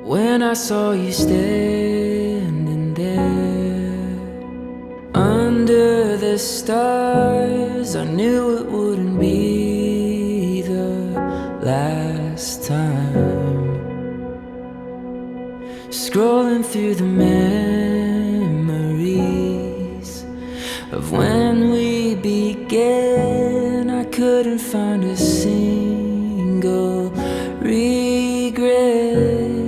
When I saw you standing there under the stars, I knew it wouldn't be the last time. Scrolling through the memories of when we began, I couldn't find a single regret.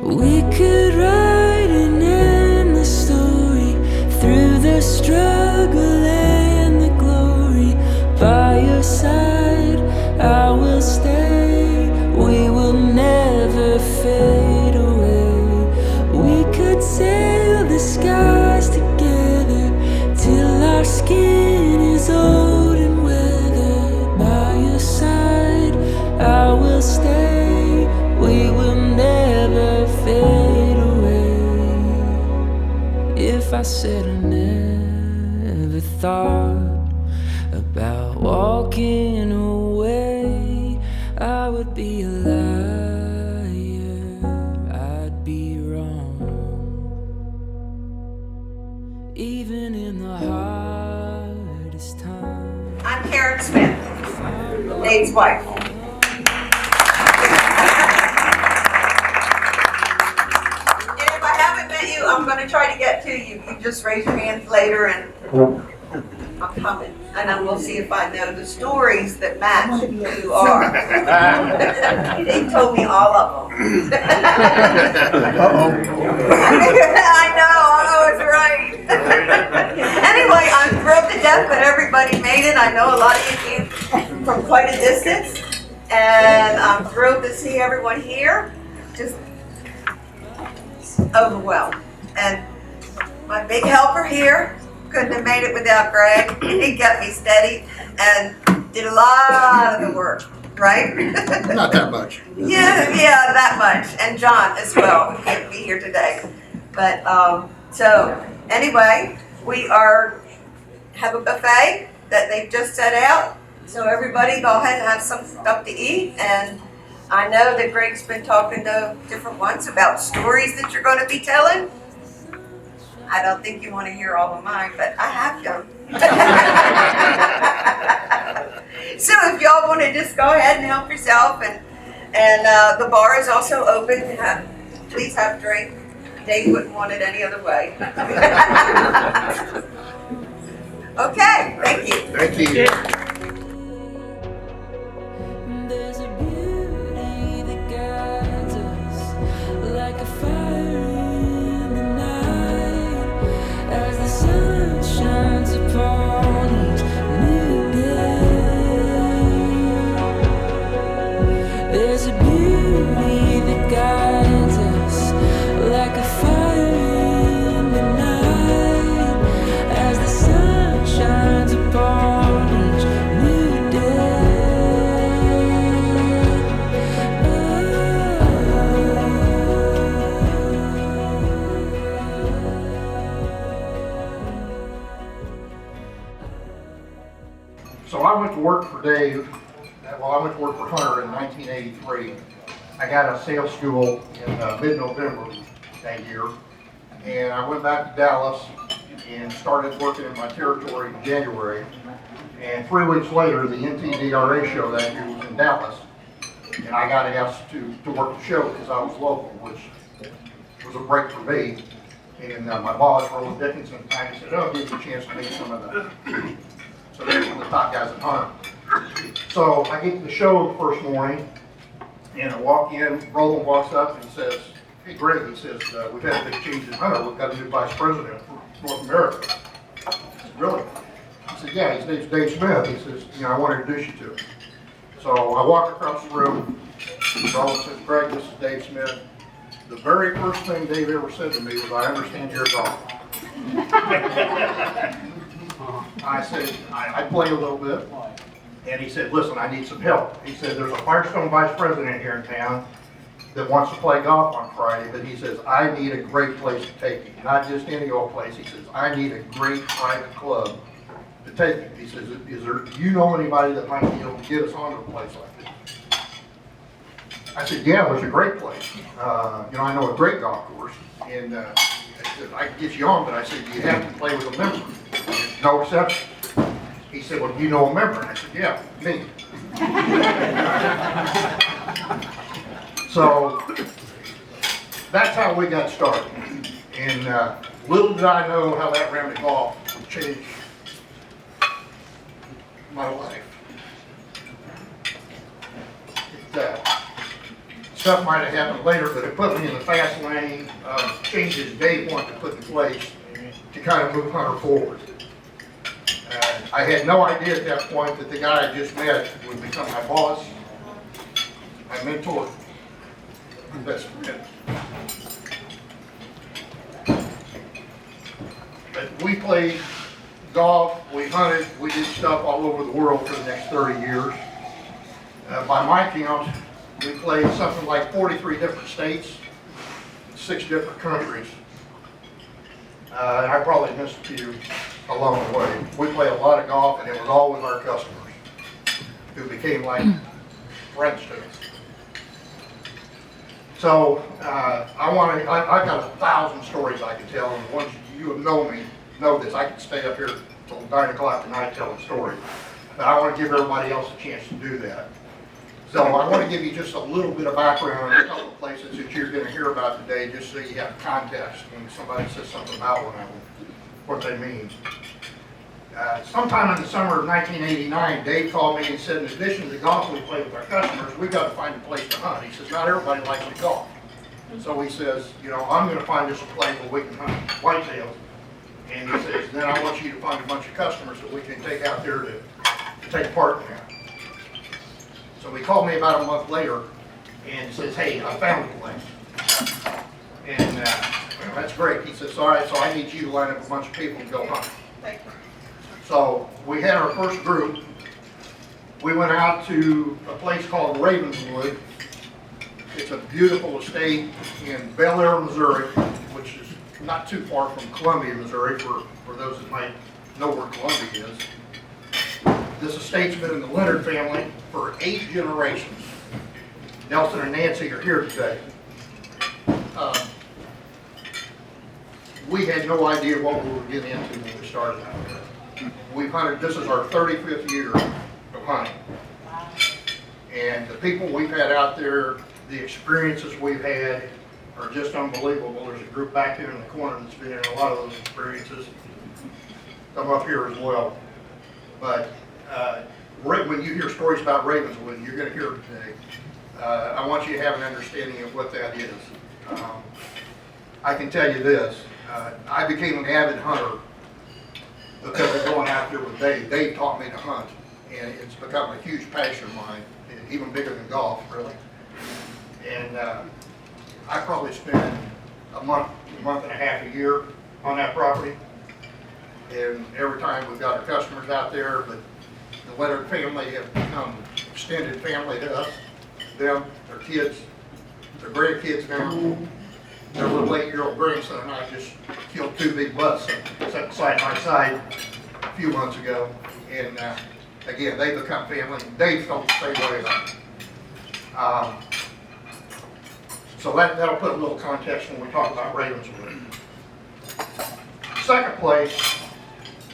We could write an endless story through the struggle and the glory. By your side, I will stay. We will never fade away. We could sail the skies together till our skin is old and weathered. By your side, I will stay. We will never fade away. If I said I never thought about walking away, I would be a liar, I'd be wrong. Even in the hardest time. I'm Karen Smith, Dave's wife. I'm going to try to get to you. You just raise your hands later and I'm coming. And we'll see if I know the stories that match who you are. They told me all of them. I know, it's right. Anyway, I'm thrilled to death that everybody made it. I know a lot of you came from quite a distance. And I'm thrilled to see everyone here. Just overwhelmed. And my big helper here couldn't have made it without Greg. He kept me steady and did a lot of the work, right? Not that much. Yeah, that much. And John as well, who can't be here today. But so anyway, we have a buffet that they've just set out. So everybody go ahead and have some stuff to eat. And I know that Greg's been talking to different ones about stories that you're going to be telling. I don't think you want to hear all of mine, but I have them. So if y'all want to just go ahead and help yourself, and the bar is also open. Please have a drink. Dave wouldn't want it any other way. Okay, thank you. Thank you. There's a beauty that guides us like a fire in the night, as the sun shines upon each new day. There's a beauty that guides us like a fire in the night, as the sun shines upon each new day. So I went to work for Dave, I went to work for Hunter in 1983. I got out of sales school in mid-November that year. And I went back to Dallas and started working in my territory in January. And 3 weeks later, the NTDRA show that year was in Dallas. And I got asked to work the show because I was local, which was a break for me. And my boss, Roland Dickinson, at the time, said, "Oh, give you a chance to meet some of the top guys at Hunter." So I get to the show the first morning, and I walk in. Roland walks up and says, "Hey, Greg," he says, "we've had a big change in Hunter. We've got a new vice president for North America." I said, "Really?" He said, "Yeah, his name's Dave Smith." He says, "I want to introduce you to him." So I walk across the room. Roland says, "Greg, this is Dave Smith." The very first thing Dave ever said to me was, "I understand you're a golfer." I said, I play a little bit. And he said, "Listen, I need some help." He said, "There's a Firestone vice president here in town that wants to play golf on Friday, but he says, I need a great place to take you. Not just any old place." He says, "I need a great private club to take you." He says, do you know anybody that might be able to get us onto a place like this?" I said, yeah, there's a great place. I know a great golf course, and I said, I can get you on, but I said, you have to play with a member. No exception. He said, well, do you know a member? And I said, yeah, me. So that's how we got started. And little did I know how that round of golf would change my life. Stuff might have happened later, but it put me in the fast lane of changes Dave wanted to put in place to kind of move Hunter forward. I had no idea at that point that the guy I just met would become my boss, my mentor, my best friend. But we played golf, we hunted, we did stuff all over the world for the next 30 years. By my count, we played something like 43 different states, 6 different countries. And I probably missed a few along the way. We played a lot of golf, and it was all with our customers, who became like friends to us. So I've got 1,000 stories I can tell, and the ones you have known me know this. I could stay up here till 9 o'clock tonight telling stories, but I want to give everybody else a chance to do that. So I want to give you just a little bit of background on a couple of places that you're going to hear about today, just so you have context when somebody says something about one of them, what they mean. Sometime in the summer of 1989, Dave called me and said, in addition to the golf we play with our customers, we've got to find a place to hunt. He says, not everybody likes to golf. So he says, I'm going to find us a place where we can hunt whitetails. And he says, then I want you to find a bunch of customers that we can take out there to take part in that. So he called me about a month later and says, hey, I found a place. And that's great. He says, all right, so I need you to line up a bunch of people and go hunt. So we had our first group. We went out to a place called Ravenswood. It's a beautiful estate in Bel Air, Missouri, which is not too far from Columbia, Missouri, for those that might know where Columbia is. This estate's been in the Leonard family for 8 generations. Nelson and Nancy are here today. We had no idea what we were getting into when we started out there. We've hunted, this is our 35th year of hunting. And the people we've had out there, the experiences we've had are just unbelievable. There's a group back here in the corner that's been in a lot of those experiences. Come up here as well. But when you hear stories about Ravenswood, you're going to hear it today. I want you to have an understanding of what that is. I can tell you this. I became an avid hunter because of going out there with Dave. Dave taught me to hunt, and it's become a huge passion of mine, even bigger than golf, really. And I probably spend a month and a half a year on that property. And every time we've got our customers out there, but the Leonard family have become extended family to us, them, their kids, their grandkids now. Their little 8-year-old grandson and I just killed 2 big butts sat side by side a few months ago. And again, they become family. Dave felt the same way about it. So that'll put a little context when we talk about Ravenswood. Second place,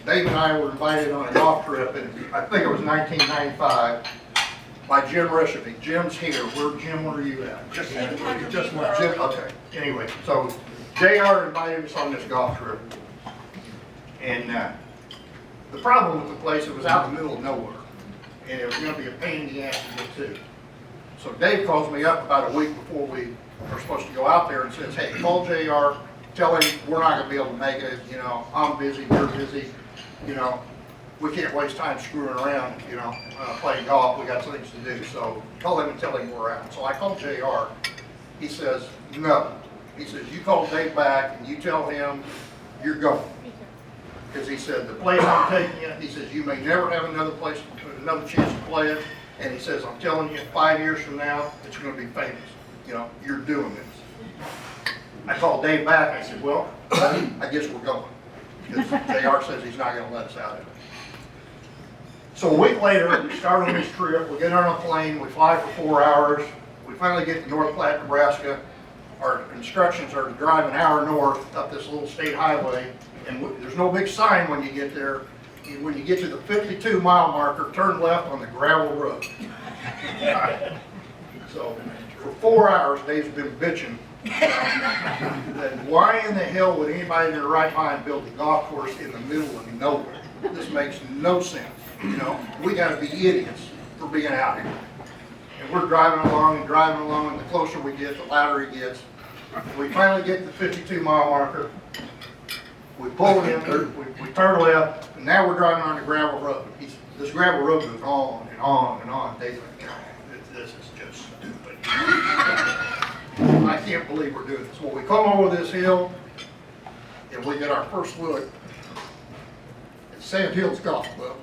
Dave and I were invited on a golf trip, and I think it was 1995, by Jim Recipe. Jim's here. Jim, where are you at? Just left. Jim, okay. Anyway, so JR invited us on this golf trip. And the problem with the place, it was out in the middle of nowhere. And it was going to be a pain in the ass to get to. So Dave calls me up about a week before we were supposed to go out there and says, hey, call JR, tell him we're not going to be able to make it. I'm busy, you're busy. We can't waste time screwing around, playing golf. We got things to do. So call him and tell him we're out. So I called JR. He says, no. He says, you call Dave back and you tell him you're going. Because he said, the place I'm taking you, he says, you may never have another chance to play it. And he says, I'm telling you, 5 years from now, it's going to be famous. You're doing this. I called Dave back. I said, well, I guess we're going. Because JR says he's not going to let us out of it. So a week later, we start on this trip. We get on a plane. We fly for 4 hours. we finally get to North Platte, Nebraska. Our instructions are to drive an hour north up this little state highway, and there's no big sign when you get there. When you get to the 52-mile marker, turn left on the gravel road. So for 4 hours, Dave's been bitching. That why in the hell would anybody in their right mind build a golf course in the middle of nowhere? This makes no sense. You know, we got to be idiots for being out here. And we're driving along, and the closer we get, the louder it gets. We finally get to the 52-mile marker. We pull in, we turn left, and now we're driving on the gravel road. This gravel road goes on and on and on. Dave's like, God, this is just stupid. I can't believe we're doing this. Well, we come over this hill, and we get our first look at Sand Hills Golf Club,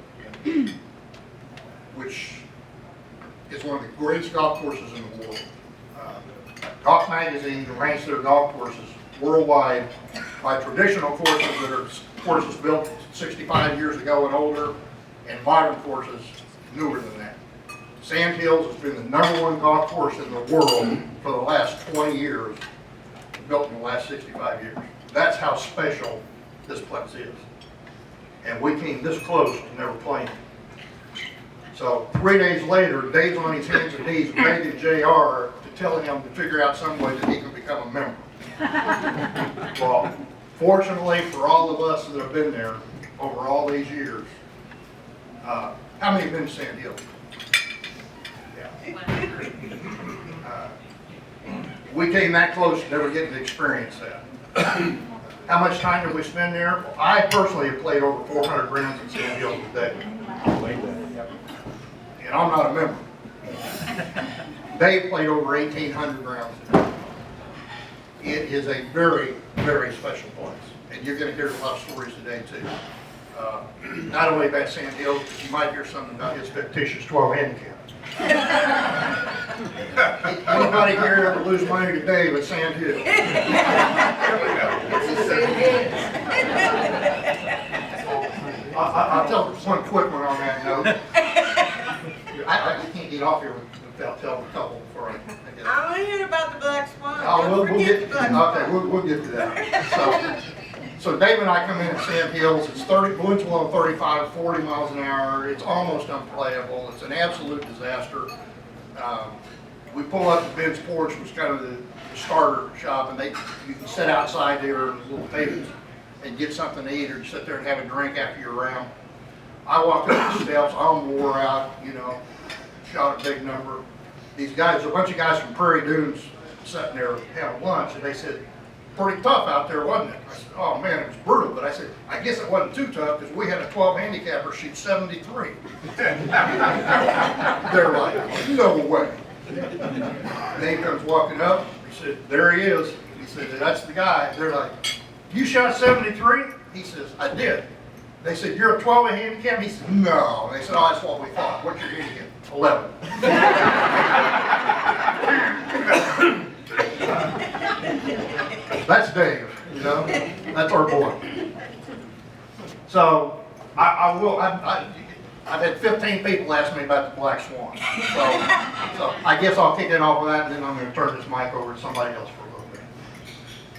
which is one of the greatest golf courses in the world. Golf Magazine ranks their golf courses worldwide by traditional courses that are courses built 65 years ago and older, and modern courses newer than that. Sand Hills has been the #1 golf course in the world for the last 20 years, built in the last 65 years. That's how special this place is. And we came this close to never playing. So 3 days later, Dave's on his hands and knees begging JR to tell him to figure out some way that he can become a member. Well, fortunately for all of us that have been there over all these years, how many have been to Sand Hills? Yeah. We came that close to never getting to experience that. How much time did we spend there? Well, I personally have played over 400 rounds in Sand Hills a day. And I'm not a member. Dave played over 1,800 rounds a day. It is a very, very special place. And you're going to hear a lot of stories today, too. Not only about Sand Hills, but you might hear something about his fictitious 12 handicap. Anybody here ever lose money to Dave at Sand Hills? I'll tell one quick one on that note. I can't get off here without telling a couple before I get I want to hear about the Black Swan. Oh, we'll get to that. Okay, we'll get to that. So Dave and I come in at Sand Hills. It's winds below 35, 40 miles an hour. It's almost unplayable. It's an absolute disaster. We pull up to Ben's porch, which is kind of the starter shop, and you can sit outside there in little tables and get something to eat, or sit there and have a drink after you're around. I walked up the steps. I'm wore out, shot a big number. These guys, a bunch of guys from Prairie Dunes sitting there having lunch, and they said, pretty tough out there, wasn't it? I said, oh man, it was brutal. But I said, I guess it wasn't too tough because we had a 12 handicapper shoot 73. They're like, no way. Dave comes walking up. He said, there he is. He said, that's the guy. They're like, you shot 73? He says, I did. They said, you're a 12 handicap? He said, no. They said, oh, that's what we thought. What's your handicap? 11. That's Dave, that's our boy. So I've had 15 people ask me about the Black Swan. So I guess I'll kick it off with that, and then I'm going to turn this mic over to somebody else for a little bit.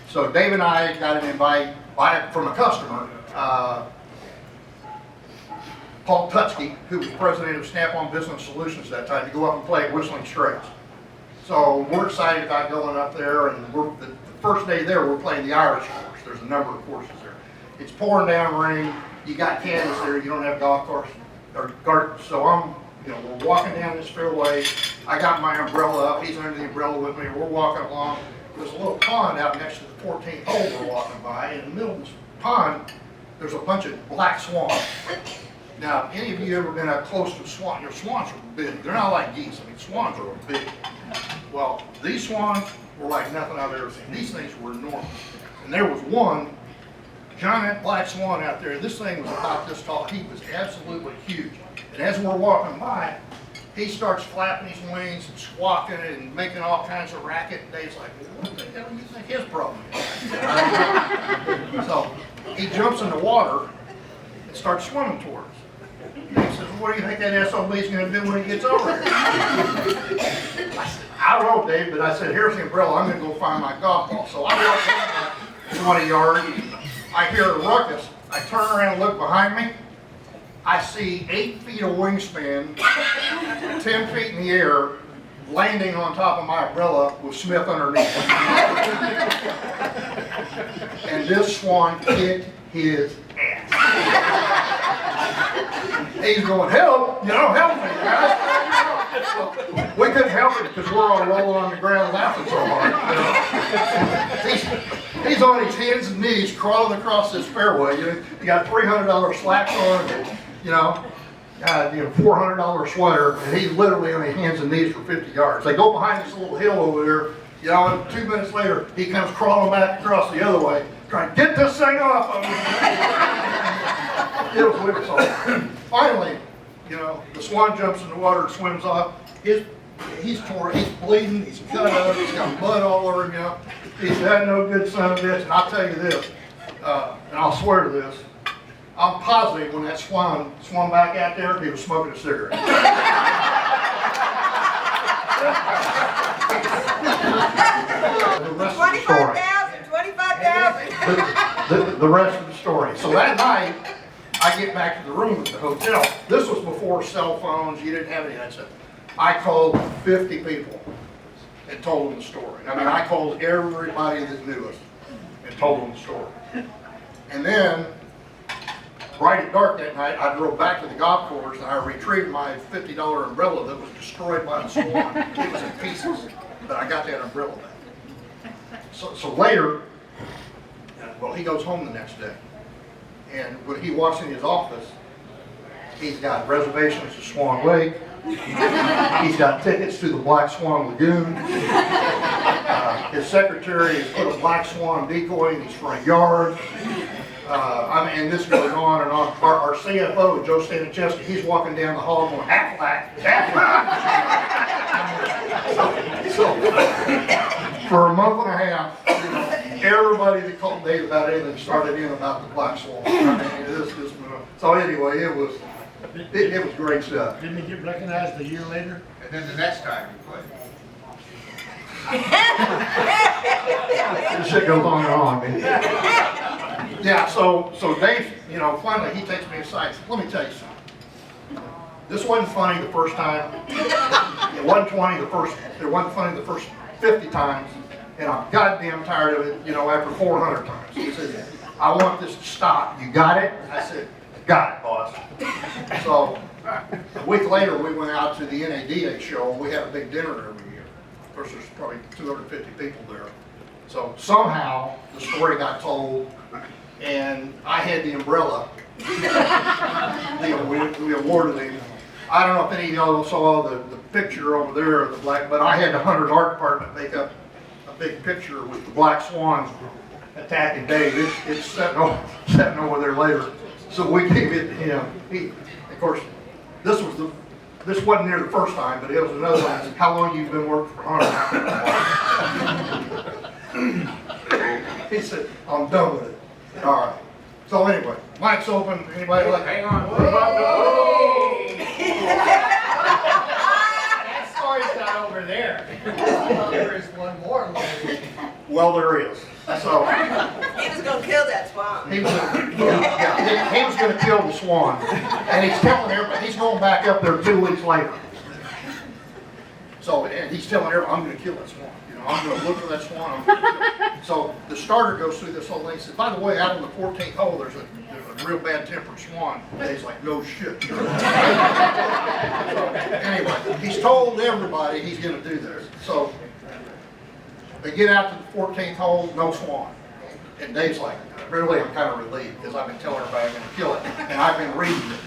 So Dave and I got an invite from a customer, Paul Tutsky, who was president of Snap-on Business Solutions at that time, to go up and play at Whistling Straits. So we're excited about going up there, and the first day there, we're playing the Irish course. There's a number of courses there. It's pouring down rain. You got caddies there. You don't have golf course or gardens. So we're walking down this fairway. I got my umbrella up. He's under the umbrella with me. We're walking along. There's a little pond out next to the 14th hole we're walking by. In the middle of this pond, there's a bunch of black swans. Now, any of you ever been up close to swans? Your swans are big. They're not like geese. Swans are big. Well, these swans were like nothing I've ever seen. These things were enormous. And there was one giant black swan out there. This thing was about this tall. He was absolutely huge. And as we're walking by, he starts flapping his wings and squawking and making all kinds of racket. And Dave's like, what the hell do you think his problem is? So he jumps in the water and starts swimming towards us. And he says, what do you think that SOB's going to do when he gets over here? I don't know, know, Dave, but I said, here's the umbrella, I'm gonna go find my golf ball. So I walk in about 20 yards, I hear a ruckus, I turn around and look behind me, I see 8 feet of wingspan, 10 feet in the air, landing on top of my umbrella with Smith underneath. And this swan kicked his ass. He's going, help, help me, guys. We couldn't help it because we're all rolling on the ground laughing so hard. He's on his hands and knees crawling across this fairway. You got $300 slacks on, $400 sweater, and he's literally on his hands and knees for 50 yards. They go behind this little hill over there, and 2 minutes later, he comes crawling back across the other way, trying to get this thing off of me. It was wicked. So finally, the swan jumps in the water and swims off. He's torn, he's bleeding, he's cut up, he's got blood all over him, He's that no good son of a bitch. And I'll tell you this, and I'll swear to this, I'm positive when that swan swam back out there, he was smoking a cigarette. The rest of the story. 25,000. The rest of the story. So that night, I get back to the room at the hotel. This was before cell phones. You didn't have any of that stuff. I called 50 people and told them the story. I mean, I called everybody that knew us and told them the story. And then, right at dark that night, I drove back to the golf course and I retrieved my $50 umbrella that was destroyed by the swan. It was in pieces, but I got that umbrella back. So later, well, he goes home the next day. And when he walks in his office, he's got reservations to Swan Lake. He's got tickets to the Black Swan Lagoon. His secretary has put a black swan decoy in his front yard. And this goes on and on. Our CFO, Joe Staniszewski, he's walking down the hall going, Aflac, Aflac. So, for a month and a half, everybody that called Dave about anything started in about the black swan. So anyway, it was great stuff. Didn't he get recognized a year later? And then the next time you played. This shit goes on and on, man. Yeah, so Dave, finally he takes me aside and says, let me tell you something. This wasn't funny the first time. It wasn't funny the first 50 times. And I'm goddamn tired of it, after 400 times. He said, I want this to stop. You got it? I said, got it, boss. So a week later, we went out to the NADA show, and we had a big dinner every year. Of course, there's probably 250 people there. So somehow, the story got told, and I had the umbrella. We awarded him. I don't know if any of y'all saw the picture over there of the black, but I had the Hunter's Art Department make up a big picture with the black swans attacking Dave. It's sitting over there later. So we gave it to him. Of course, this wasn't near the first time, but it was another one. I said, how long you been working for Hunter? He said, I'm done with it. All right. So anyway, mic's open. Anybody like? Hang on. That story's not over there. There is one more. Well, there is. So He was gonna kill that swan. he was going to kill the swan, and he's telling everybody he's going back up there 2 weeks later. So and he's telling everybody, I'm going to kill that swan. I'm going to look for that swan. So the starter goes through this whole thing. He says, by the way, out on the 14th hole, there's a real bad tempered swan. And he's like, no shit. So anyway, he's told everybody he's going to do this. So they get out to the 14th hole, no swan. And Dave's like, really, I'm kind of relieved because I've been telling everybody I'm going to kill it. And I've been reading it.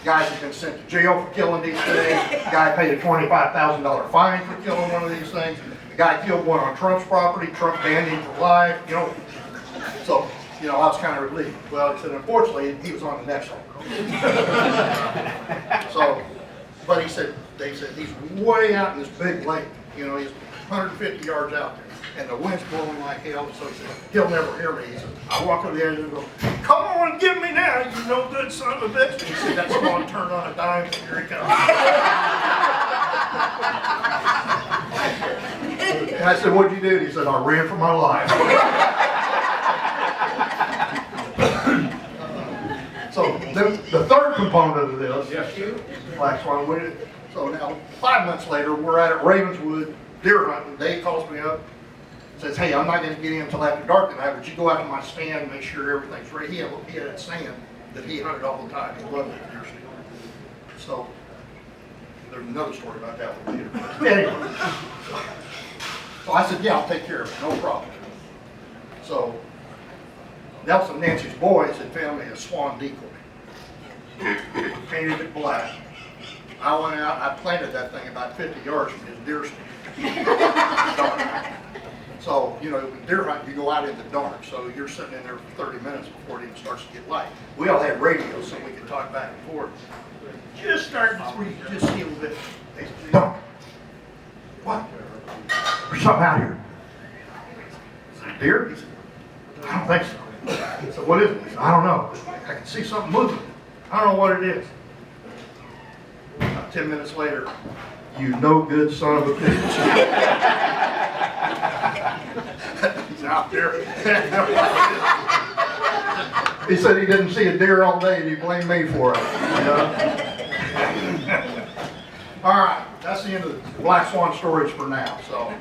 Guys have been sent to jail for killing these things. The guy paid a $25,000 fine for killing one of these things. The guy killed one on Trump's property. Trump banned him for life. So, I was kind of relieved. Well, he said, unfortunately, he was on the next hole. So, but Dave said he's way out in this big lake. He's 150 yards out there. And the wind's blowing like hell, so he said, he'll never hear me. He said, I walk over there and go, come on, give me now, you no good son of a bitch. And he said, that swan turned on a dime, and here he comes. And I said, what'd you do? And he said, I ran for my life. So the third component of this, Black Swan, so now 5 months later, we're out at Ravenswood deer hunting. Dave calls me up, says, hey, I'm not going to get in until after dark tonight, but you go out to my stand and make sure everything's ready. He had that stand that he hunted all the time. He loved that deer stand. So there's another story about that one later. Anyway, so I said, yeah, I'll take care of it, no problem. So Nelson and Nancy's boys had found me a swan decoy, painted it black. I went out, I planted that thing about 50 yards from his deer stand. So, you know, with deer hunting, you go out in the dark, so you're sitting in there for 30 minutes before it even starts to get light. We all had radios so we could talk back and forth. Just starting to breathe, just see a little bit. They said, no. What? There's something out here. I said, deer? He said, I don't think so. I said, what is it? He said, I don't know. I can see something moving. I don't know what it is. About 10 minutes later, you no good son of a bitch. He's out there. He said he didn't see a deer all day and he blamed me for it. You know? All right, that's the end of the Black Swan stories for now. So.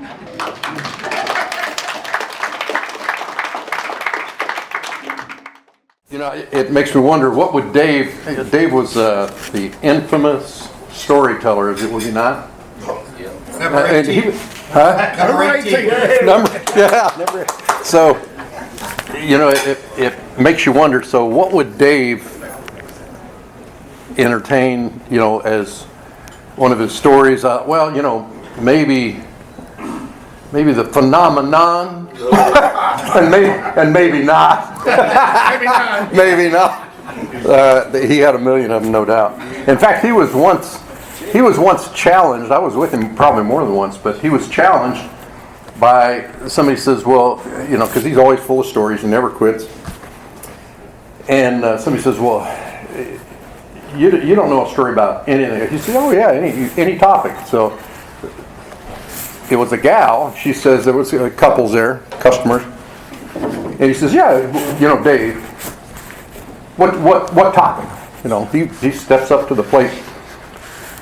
You know, it makes me wonder, what would Dave was the infamous storyteller, was he not? Number 18. Number 18. Number 18. So, you know, it makes you wonder, so what would Dave entertain, you know, as one of his stories? Well, you know, maybe the phenomenon, and maybe not. Maybe not. He had a million of them, no doubt. In fact, he was once challenged. I was with him probably more than once, but he was challenged by somebody. Says, well, you know, because he's always full of stories, he never quits. And somebody says, well, you don't know a story about anything. He said, oh yeah, any topic. So it was a gal. She says there was couples there, customers, and he says, yeah, you know, Dave, what topic? You know, he steps up to the plate.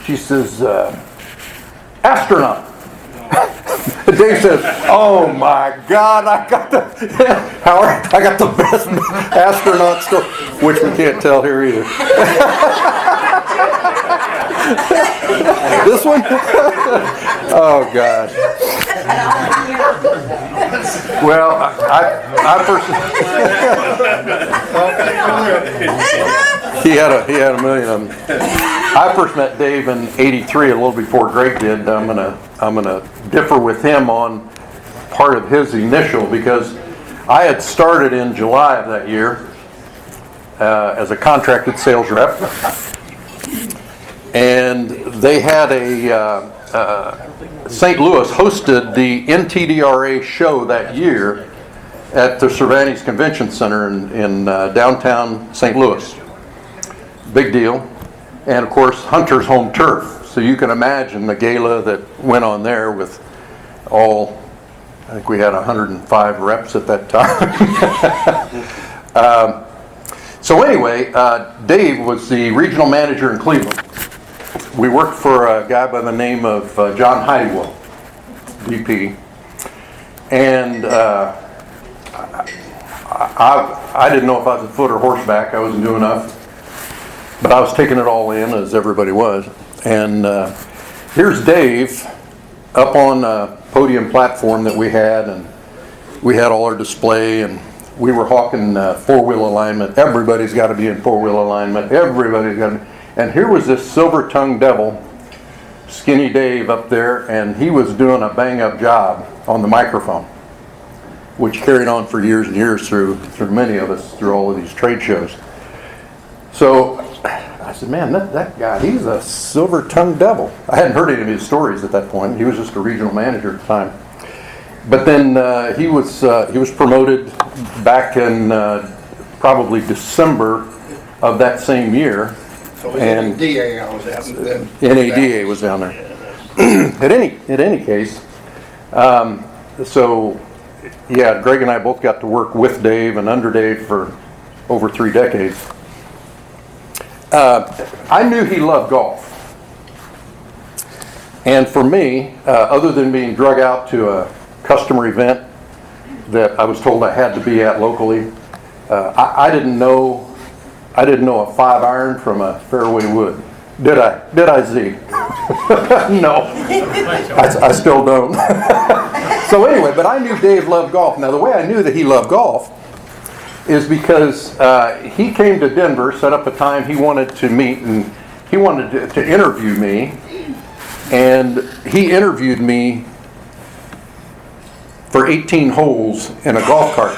She says, astronaut. Dave says, oh my God, I got the best astronaut story, which we can't tell here either. This one? Oh God. Well, I he had a million of them. I first met Dave in '83, a little before Greg did. I'm gonna differ with him on part of his initial, because I had started in July of that year as a contracted sales rep, and they had St. Louis hosted the NTDRA show that year at the Cervantes Convention Center in downtown St. Louis. Big deal. And of course, Hunter's home turf. So you can imagine the gala that went on there with all, I think we had 105 reps at that time. So anyway, Dave was the regional manager in Cleveland. We worked for a guy by the name of John Heidewell, VP. And I didn't know if I was afoot or horseback. I wasn't doing enough. But I was taking it all in, as everybody was. And here's Dave up on a podium platform that we had, and we had all our display, and we were hawking four-wheel alignment. Everybody's got to be in four-wheel alignment. Everybody's got to be. And here was this silver-tongued devil, Skinny Dave, up there, and he was doing a bang-up job on the microphone, which carried on for years and years through many of us, through all of these trade shows. So I said, man, that guy, he's a silver-tongued devil. I hadn't heard any of his stories at that point. He was just a regional manager at the time. But then he was promoted back in probably December of that same year. So NADA was out then. NADA was down there. At any case, So, yeah, Greg and I both got to work with Dave and under Dave for over 3 decades. I knew he loved golf. And for me, other than being drug out to a customer event that I was told I had to be at locally, I didn't know a 5-iron from a fairway wood. Did I, Z? No. I still don't. So anyway, but I knew Dave loved golf. Now the way I knew that he loved golf is because he came to Denver, set up a time he wanted to meet, and he wanted to interview me. And he interviewed me for 18 holes in a golf cart.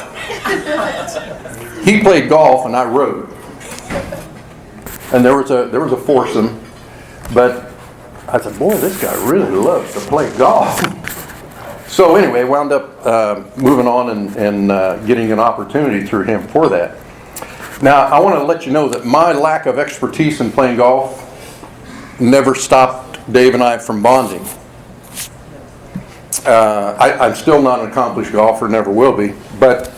He played golf and I rode. And there was a foursome, but I said, boy, this guy really loves to play golf. So anyway, wound up moving on and getting an opportunity through him for that. Now, I want to let you know that my lack of expertise in playing golf never stopped Dave and I from bonding. I'm still not an accomplished golfer, never will be, but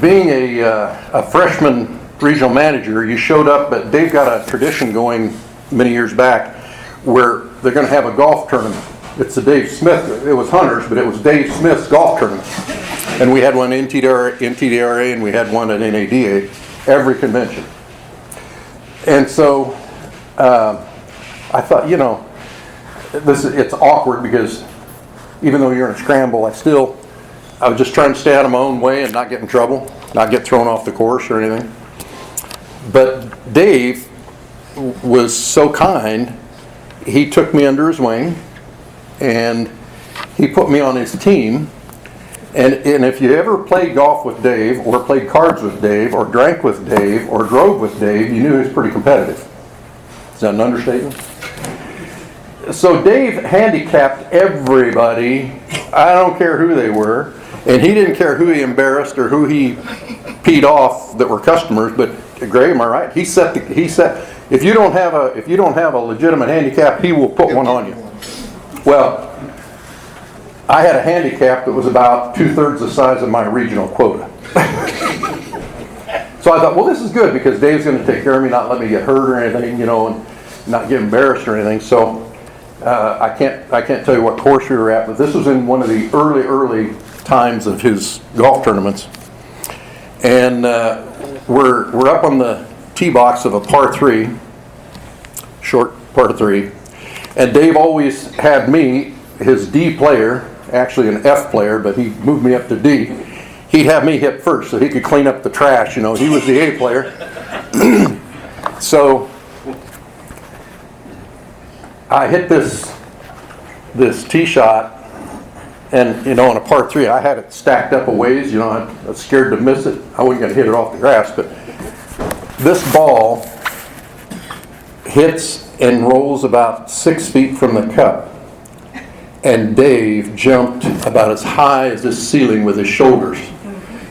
being a freshman regional manager, you showed up, but they've got a tradition going many years back where they're going to have a golf tournament. It's the Dave Smith, it was Hunter's, but it was Dave Smith's golf tournament. And we had one in TDRA and we had one at NADA, every convention. And so I thought, it's awkward because even though you're in a scramble, I was just trying to stay out of my own way and not get in trouble, not get thrown off the course or anything. But Dave was so kind, he took me under his wing and he put me on his team. And if you ever played golf with Dave or played cards with Dave or drank with Dave or drove with Dave, you knew he was pretty competitive. Is that an understatement? So Dave handicapped everybody, I don't care who they were, and he didn't care who he embarrassed or who he peed off that were customers, but Greg, am I right? He said if you don't have a legitimate handicap, he will put one on you. Well, I had a handicap that was about 2/3 the size of my regional quota. So I thought, well, this is good because Dave's going to take care of me, not let me get hurt or anything, and not get embarrassed or anything. So I can't tell you what course we were at, but this was in one of the early times of his golf tournaments. And we're up on the tee box of a par 3, short par 3, and Dave always had me, his D player, actually an F player, but he moved me up to D. He'd have me hit first so he could clean up the trash, he was the A player. So I hit this tee shot, and on a par 3, I had it stacked up a ways. I was scared to miss it. I wasn't going to hit it off the grass, but this ball hits and rolls about 6 feet from the cup, and Dave jumped about as high as this ceiling with his shoulders.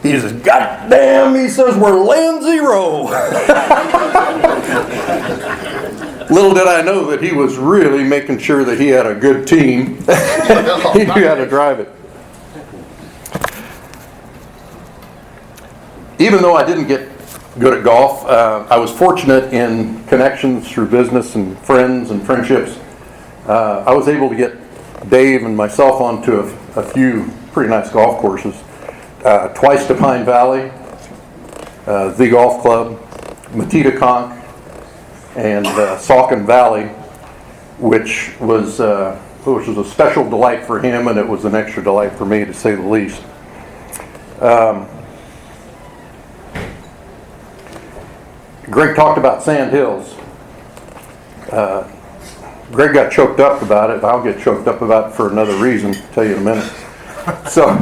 He says, "God damn," he says, "we're laying 0." Little did I know that he was really making sure that he had a good team. He knew how to drive it. Even though I didn't get good at golf, I was fortunate in connections through business and friends and friendships. I was able to get Dave and myself onto a few pretty nice golf courses. Twice to Pine Valley, the Golf Club, Matita and Saucon Valley, which was a special delight for him, and it was an extra delight for me, to say the least. Greg talked about Sand Hills. Greg got choked up about it. I'll get choked up about it for another reason. I'll tell you in a minute. So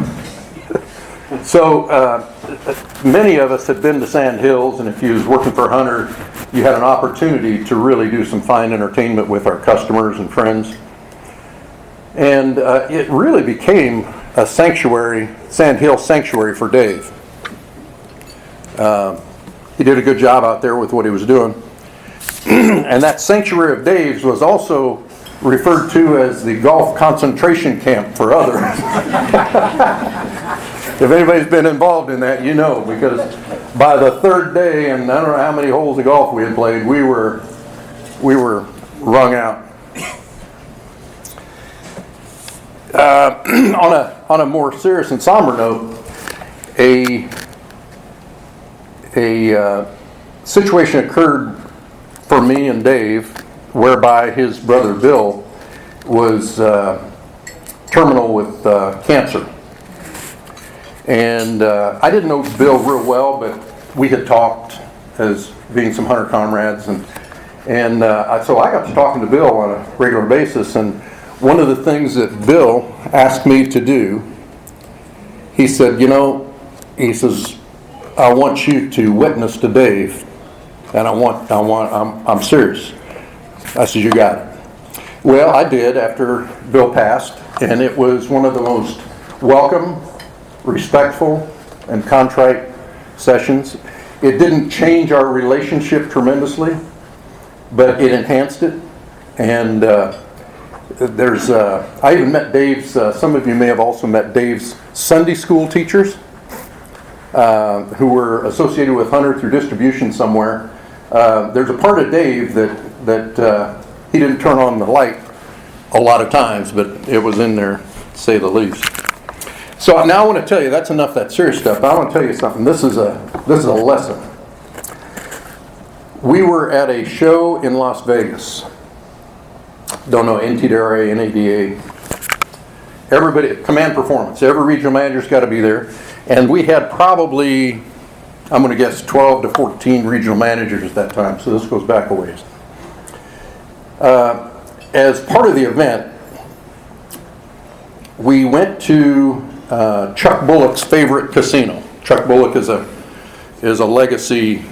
many of us had been to Sand Hills, and if you was working for Hunter, you had an opportunity to really do some fine entertainment with our customers and friends. And it really became a sanctuary, Sand Hill sanctuary for Dave. He did a good job out there with what he was doing. And that sanctuary of Dave's was also referred to as the golf concentration camp for others. If anybody's been involved in that, you know, because by the third day, and I don't know how many holes of golf we had played, we were wrung out. On a more serious and somber note, a situation occurred for me and Dave whereby his brother Bill was terminal with cancer. And I didn't know Bill real well, but we had talked as being some hunter comrades, and so I got to talking to Bill on a regular basis. And one of the things that Bill asked me to do, he said, he says, I want you to witness to Dave, and I'm serious. I said, you got it. Well, I did after Bill passed, and it was one of the most welcome, respectful, and contrite sessions. It didn't change our relationship tremendously, but it enhanced it. And I even met Dave's, some of you may have also met Dave's Sunday school teachers who were associated with Hunter through distribution somewhere. There's a part of Dave that he didn't turn on the light a lot of times, but it was in there, to say the least. So now I want to tell you, that's enough of that serious stuff. I want to tell you something. This is a lesson. We were at a show in Las Vegas. Don't know, NTDRA, NADA. Everybody, command performance. Every regional manager's got to be there. And we had probably, I'm going to guess, 12 to 14 regional managers at that time. So this goes back a ways. As part of the event, we went to Chuck Bullock's favorite casino. Chuck Bullock is a legacy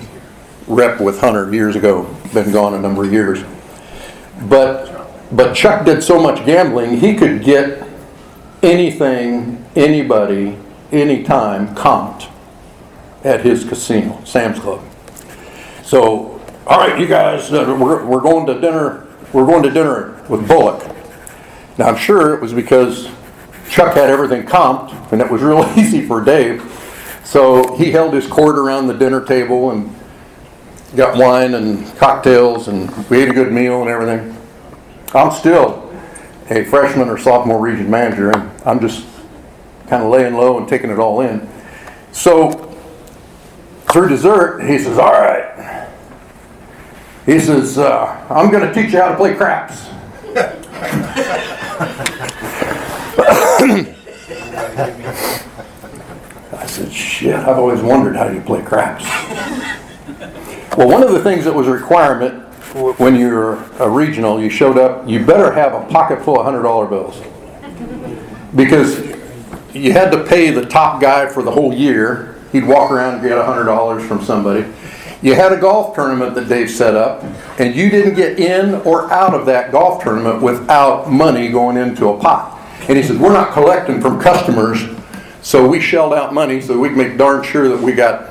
rep with Hunter years ago. Been gone a number of years. But Chuck did so much gambling, he could get anything, anybody, anytime comped at his casino, Sam's Club. So, all right, you guys, we're going to dinner. We're going to dinner with Bullock. Now, I'm sure it was because Chuck had everything comped, and it was real easy for Dave. So he held his court around the dinner table and got wine and cocktails, and we ate a good meal and everything. I'm still a freshman or sophomore region manager, and I'm just kind of laying low and taking it all in. So through dessert, he says, all right. He says, I'm going to teach you how to play craps. I said, shit, I've always wondered how you play craps. Well, one of the things that was a requirement when you're a regional, you showed up, you better have a pocket full of $100 bills. Because you had to pay the top guy for the whole year. He'd walk around and get $100 from somebody. You had a golf tournament that Dave set up, and you didn't get in or out of that golf tournament without money going into a pot. And he says, we're not collecting from customers, so we shelled out money so we could make darn sure that we got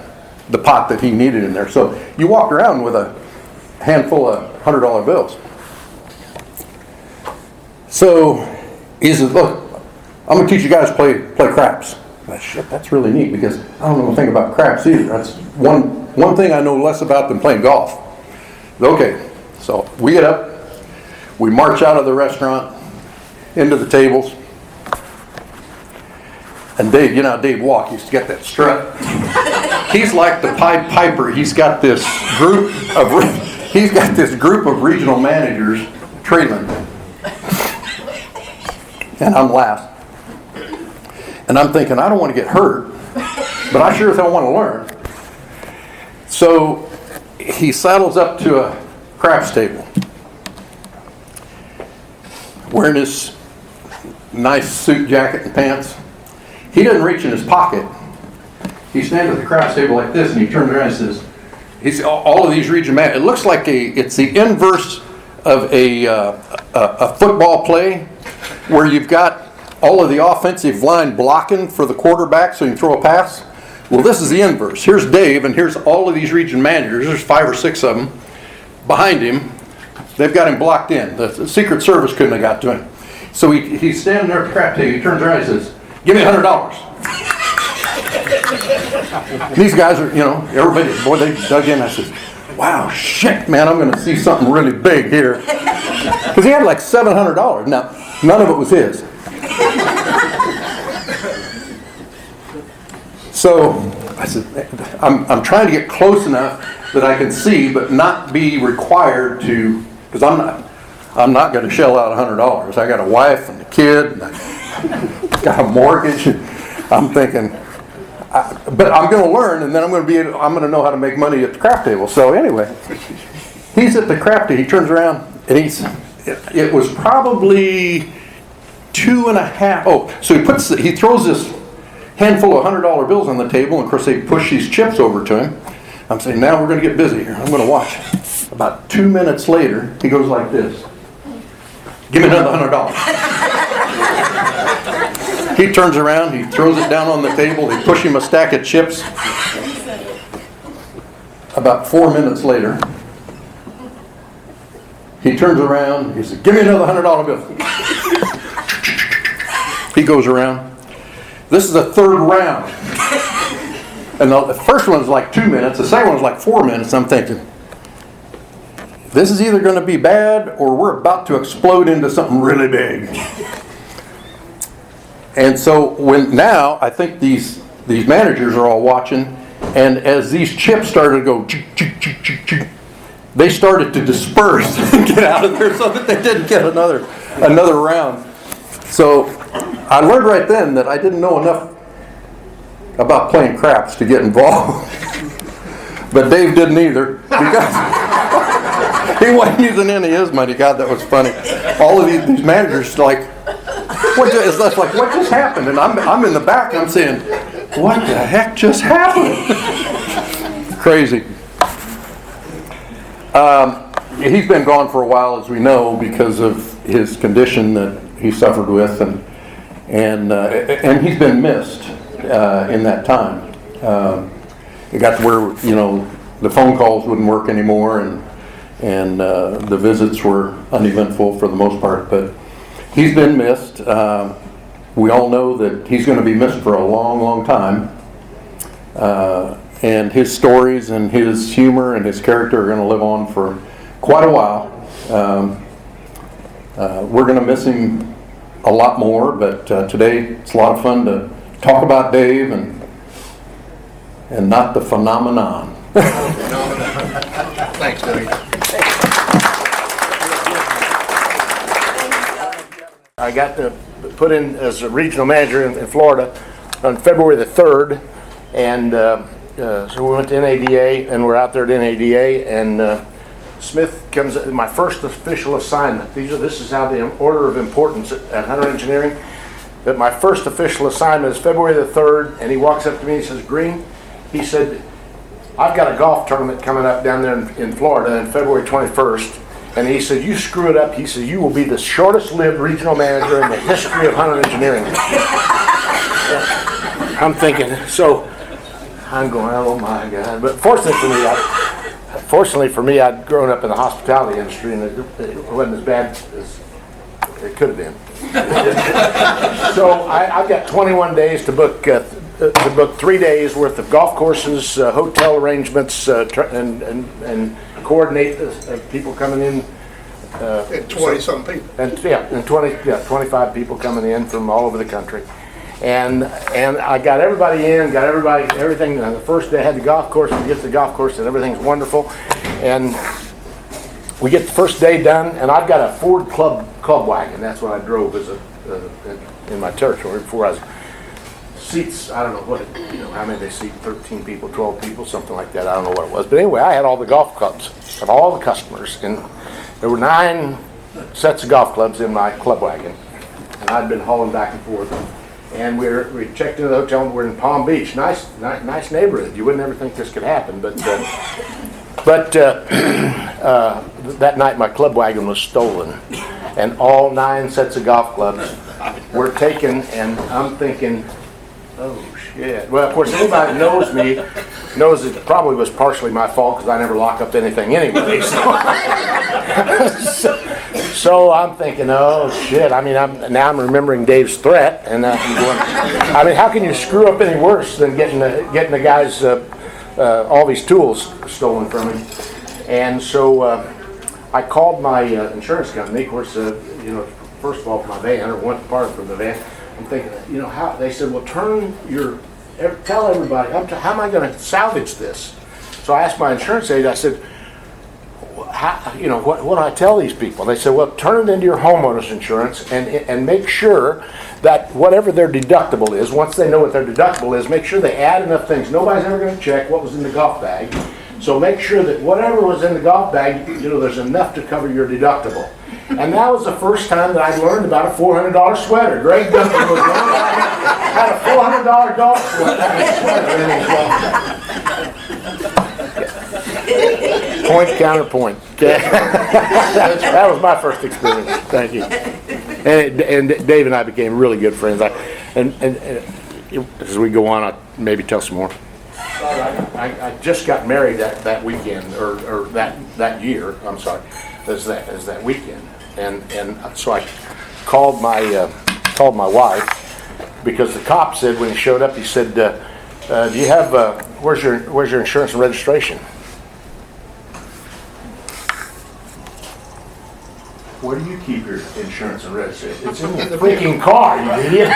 the pot that he needed in there. So you walked around with a handful of $100 bills. So he says, look, I'm going to teach you guys to play craps. I said, shit, that's really neat, because I don't know anything about craps either. That's one thing I know less about than playing golf. Okay, so we get up, we march out of the restaurant into the tables, and Dave, you know how Dave walk, he's got that strut. He's like the Pied Piper. He's got this group of regional managers trailing, and I'm last. And I'm thinking, I don't want to get hurt, but I sure as hell want to learn. So he saddles up to a craps table, wearing his nice suit jacket and pants. He doesn't reach in his pocket. He stands at the craps table like this, and he turns around and says, "He's all of these region managers. It looks like it's the inverse of a football play, where you've got all of the offensive line blocking for the quarterback so you can throw a pass. Well, this is the inverse. Here's Dave, and here's all of these region managers. There's 5 or 6 of them behind him, They've got him blocked in. The Secret Service couldn't have got to him. So he's standing there at the crap table. He turns around and he says, "Give me $100." These guys are, everybody, boy, they dug in. I said, "Wow, shit, man, I'm going to see something really big here." Because he had like $700. Now, none of it was his. So I said, I'm trying to get close enough that I can see, but not be required to, because I'm not going to shell out $100. I got a wife and a kid, and I got a mortgage. I'm thinking, but I'm going to learn, and then I'm going to know how to make money at the crap table. So anyway, he's at the crap table. He turns around, and it was probably 2.5. Oh, so he throws this handful of $100 bills on the table, and of course they push these chips over to him. I'm saying, now we're going to get busy here. I'm going to watch. About 2 minutes later, he goes like this. "Give me another $100. He turns around, he throws it down on the table, they push him a stack of chips. About 4 minutes later, he turns around, he says, "Give me another $100 bill." He goes around. This is the third round. And the first one's like 2 minutes, the second one's like 4 minutes. I'm thinking, this is either going to be bad or we're about to explode into something really big. And so now I think these managers are all watching, and as these chips started to go, they started to disperse and get out of there so that they didn't get another round. So I learned right then that I didn't know enough about playing craps to get involved. But Dave didn't either, because he wasn't using any of his money. God, that was funny. All of these managers like, what just happened? And I'm in the back and I'm saying, what the heck just happened? Crazy. He's been gone for a while, as we know, because of his condition that he suffered with, and he's been missed in that time. It got to where the phone calls wouldn't work anymore, and the visits were uneventful for the most part. But he's been missed. We all know that he's going to be missed for a long, long time. And his stories and his humor and his character are going to live on for quite a while. We're going to miss him a lot more, but today it's a lot of fun to talk about Dave and not the phenomenon. Thanks, Dave. I got put in as a regional manager in Florida on February the 3rd, and so we went to NADA, and we're out there at NADA, and Smith comes, my first official assignment. This is how the order of importance at Hunter Engineering. That my first official assignment is February the 3rd, and he walks up to me and he says, "Green," he said, "I've got a golf tournament coming up down there in Florida on February 21st. And he said, you screw it up. He said, you will be the shortest lived regional manager in the history of Hunter Engineering." I'm thinking, so I'm going, oh my God. But fortunately for me, I'd grown up in the hospitality industry, and it wasn't as bad as it could have been. So I've got 21 days to book 3 days worth of golf courses, hotel arrangements, and coordinate people coming in. And 20-some people. And 25 people coming in from all over the country. And I got everybody in, everything. The first day I had the golf course, we get to the golf course and everything's wonderful. And we get the first day done, and I've got a Ford club wagon. That's what I drove in my territory before I was seats. I don't know how many they seat, 13 people, 12 people, something like that. I don't know what it was. But anyway, I had all the golf clubs of all the customers, and there were 9 sets of golf clubs in my club wagon, and I'd been hauling back and forth. And we checked into the hotel, and we're in Palm Beach. Nice neighborhood. You wouldn't ever think this could happen, but that night my club wagon was stolen, and all 9 sets of golf clubs were taken. And I'm thinking, Oh, shit. Well, of course, anybody that knows me knows it probably was partially my fault because I never lock up anything anyway. So I'm thinking, oh, shit. I mean, now I'm remembering Dave's threat, and I'm going, I mean, how can you screw up any worse than getting the guy's all these tools stolen from him? And so I called my insurance company. Of course, first of all, for my van, or one part for the van. I'm thinking, how they said, well, tell everybody, how am I going to salvage this? So I asked my insurance agent, I said, what do I tell these people? They said, well, turn it into your homeowner's insurance and make sure that whatever their deductible is, once they know what their deductible is, make sure they add enough things. Nobody's ever going to check what was in the golf bag. So make sure that whatever was in the golf bag, there's enough to cover your deductible. And that was the first time that I learned about a $400 sweater. Greg Duncan was one had a $400 golf sweater. Point, counterpoint. Okay. That was my first experience. Thank you. And Dave and I became really good friends. And as we go on, I'll maybe tell some more. I just got married that weekend, or that year. I'm sorry, as that weekend, and so I called my wife because the cop said when he showed up, he said, "Do you have where's your insurance and registration?" Where do you keep your insurance and registration? It's in the freaking car, you idiot.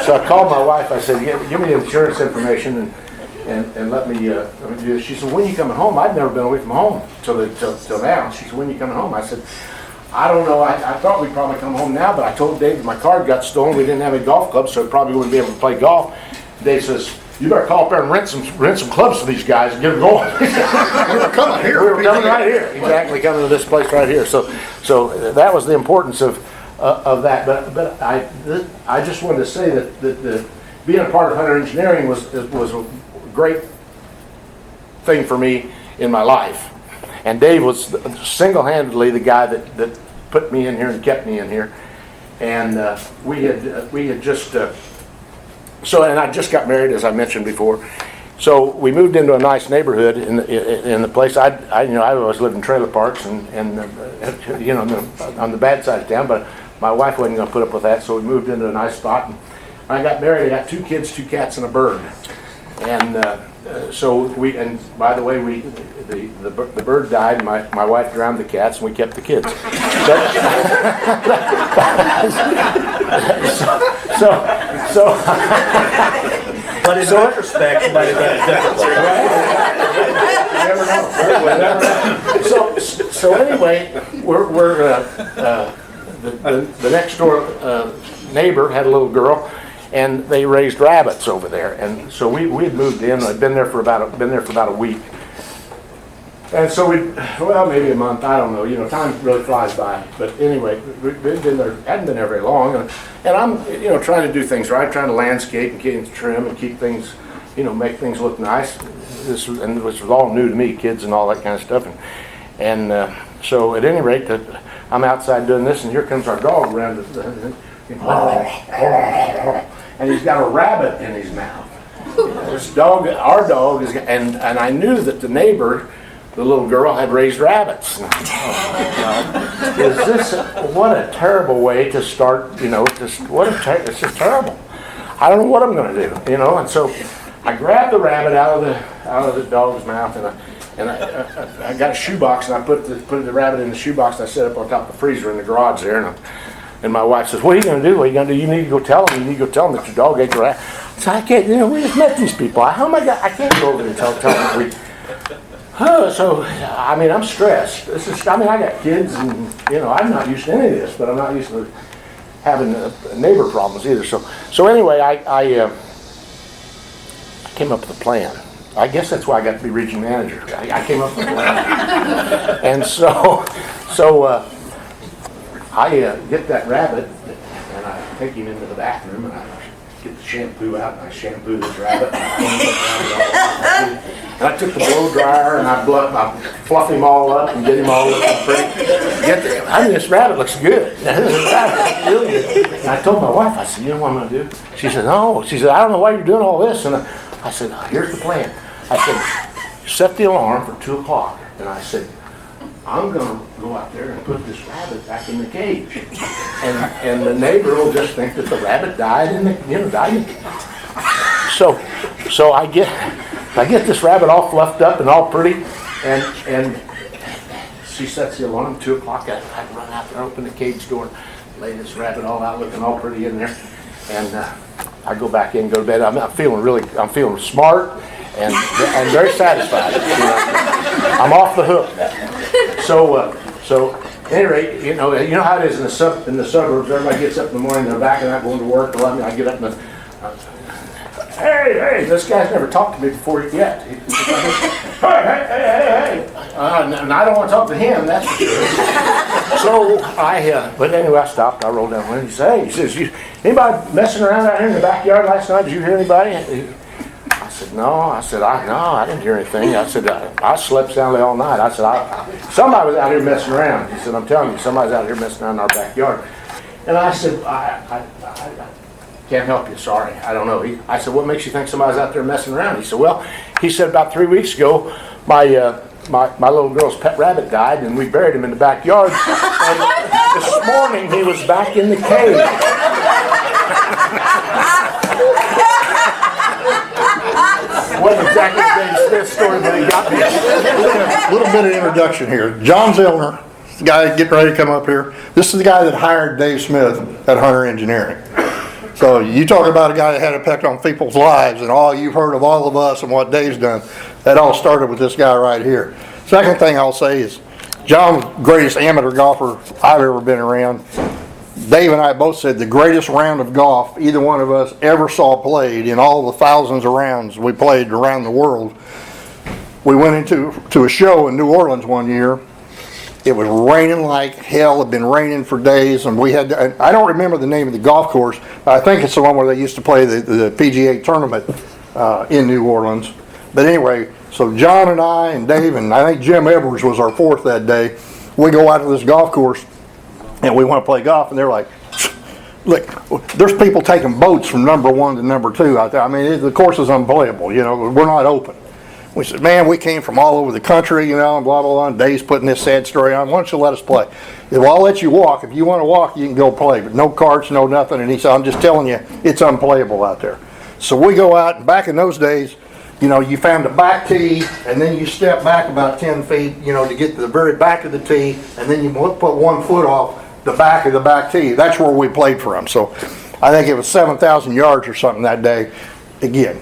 So I called my wife. I said, give me the insurance information and let me do this. She said, when are you coming home? I'd never been away from home till now. She said, when are you coming home? I said, I don't know. I thought we'd probably come home now, but I told Dave that my card got stolen. We didn't have a golf club, so I probably wouldn't be able to play golf. Dave says, you better call up there and rent some clubs for these guys and get them going. We're coming here. We were coming right here. Exactly, coming to this place right here. So that was the importance of that. But I just wanted to say that being a part of Hunter Engineering was a great thing for me in my life. And Dave was single-handedly the guy that put me in here and kept me in here. And we had just. And I just got married, as I mentioned before. So we moved into a nice neighborhood in the place. I always lived in trailer parks and on the bad side of town, but my wife wasn't going to put up with that, so we moved into a nice spot. And when I got married, I got 2 kids, 2 cats, and a bird. And and by the way, the bird died, and my wife drowned the cats, and we kept the kids. But in retrospect, you might have done it differently. So anyway, we're the next door neighbor had a little girl, and they raised rabbits over there, and so we had moved in. I'd been there for about a week, and so maybe a month. I don't know. Time really flies by. But anyway, we'd been there, hadn't been there very long, and I'm trying to do things right, trying to landscape and keep trim and keep things, make things look nice. Which was all new to me, kids and all that kind of stuff, and so at any rate, I'm outside doing this, and here comes our dog around and he's got a rabbit in his mouth. Our dog is, and I knew that the neighbor, the little girl, had raised rabbits. What a terrible way to start, it's just terrible. I don't know what I'm going to do, and so I grabbed the rabbit out of the dog's mouth, and I got a shoebox, and I put the rabbit in the shoebox, and I set it up on top of the freezer in the garage there, and my wife says, what are you going to do? What are you going to do? You need to go tell them. You need to go tell them that your dog ate your rabbit. So I can't, we just met these people. How am I can't go over there and tell them I'm stressed. I got kids, and I'm not used to any of this, but I'm not used to having neighbor problems either. So anyway, I came up with a plan. I guess that's why I got to be region manager. I came up with a plan, and so I get that rabbit, and I take him into the bathroom, and I get the shampoo out, and I shampooed this rabbit. And I took the blow dryer and I fluff him all up and get him all looking pretty. This rabbit looks good. This rabbit looks really good. And I told my wife, I said, you know what I'm going to do? She said, no. She said, I don't know why you're doing all this. And I said, here's the plan. I said, set the alarm for 2 o'clock. And I said, I'm going to go out there and put this rabbit back in the cage. And the neighbor will just think that the rabbit died in the, died in the cage. So I get this rabbit all fluffed up and all pretty, and she sets the alarm 2 o'clock. I run out there, open the cage door, and lay this rabbit all out looking all pretty in there. And I go back in, go to bed. I'm feeling smart and very satisfied. I'm off the hook now. So at any rate, you know how it is in the suburbs. Everybody gets up in the morning, they're back and not going to work. I get up and hey, this guy's never talked to me before yet. Hey. And I don't want to talk to him, that's for sure. So but anyway, I stopped. I rolled down the window. He says, anybody messing around out here in the backyard last night? Did you hear anybody? I said, no. I didn't hear anything. I said, I slept soundly all night. I said, somebody was out here messing around. He said, I'm telling you, somebody's out here messing around in our backyard. And I said, I can't help you, sorry, I don't know. I said, what makes you think somebody's out there messing around? He said, about 3 weeks ago, my little girl's pet rabbit died, and we buried him in the backyard. And this morning, he was back in the cage. Wasn't exactly Dave Smith's story, but he got me. A little bit of introduction here. John Zellner, the guy getting ready to come up here. This is the guy that hired Dave Smith at Hunter Engineering. So you talk about a guy that had an effect on people's lives, and all you've heard of all of us and what Dave's done, that all started with this guy right here. Second thing I'll say is, John's the greatest amateur golfer I've ever been around. Dave and I both said the greatest round of golf either one of us ever saw played in all the thousands of rounds we played around the world. We went into a show in New Orleans one year. It was raining like hell. It had been raining for days, and I don't remember the name of the golf course. I think it's the one where they used to play the PGA tournament in New Orleans. But anyway, so John and I and Dave, and I think Jim Edwards was our fourth that day. We go out to this golf course, and we want to play golf, and they're like, look, there's people taking boats from number 1 to number 2 out there. I mean, the course is unplayable. We're not open. We said, man, we came from all over the country, and blah, blah, blah. And Dave's putting this sad story on. Why don't you let us play? He said, well, I'll let you walk. If you want to walk, you can go play. But no carts, no nothing. And he said, I'm just telling you, it's unplayable out there. So we go out, and back in those days, you found a back tee, and then you step back about 10 feet, to get to the very back of the tee, and then you put 1 foot off the back of the back tee. That's where we played from. So I think it was 7,000 yards or something that day. Again,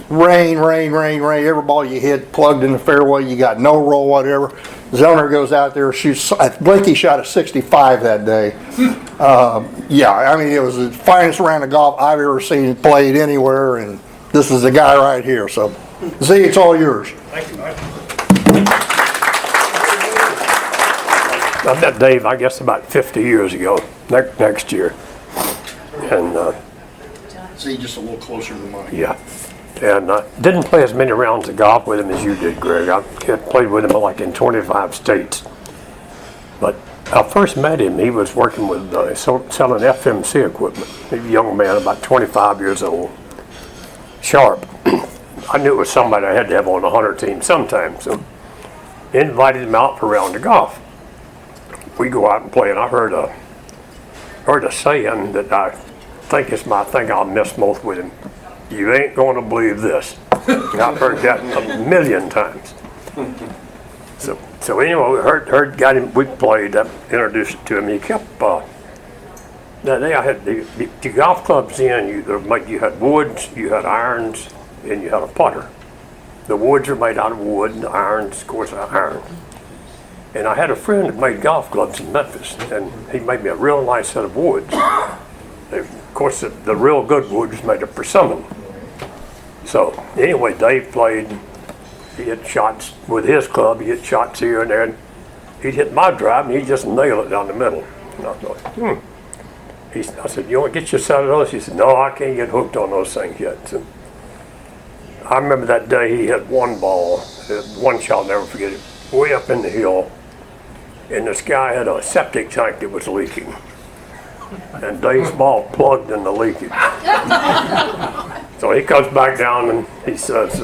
rain. Every ball you hit plugged in the fairway. You got no roll, whatever. Zellner goes out there, shoots. I think he shot a 65 that day. It was the finest round of golf I've ever seen played anywhere, and this is the guy right here. So, Z, it's all yours. Thank you, Mike. I met Dave, I guess, about 50 years ago, next year. And Z, just a little closer to the mic. yeah. And I didn't play as many rounds of golf with him as you did, Greg. I played with him like in 25 states. But I first met him, he was working with selling FMC equipment. He was a young man, about 25 years old, sharp. I knew it was somebody I had to have on the Hunter team sometime, so invited him out for a round of golf. We go out and play, and I heard a saying that I think is my thing I'll miss most with him. You ain't going to believe this. I've heard that a million times. So anyway, heard got him. We played. Introduced it to him. He kept. That day I had the golf clubs in. You had woods, you had irons, and you had a putter. The woods are made out of wood, and the irons, of course, are iron. And I had a friend that made golf clubs in Memphis, and he made me a real nice set of woods. Of course, the real good wood was made of persimmon. So anyway, Dave played. He hit shots with his club. He hit shots here and there. And he'd hit my drive, and he'd just nail it down the middle. And I thought, I said, you want to get your set of those? He said, no, I can't get hooked on those things yet. So I remember that day he hit one ball, one shot, I'll never forget it, way up in the hill. And this guy had a septic tank that was leaking. And Dave's ball plugged in the leakage. So he comes back down and he says,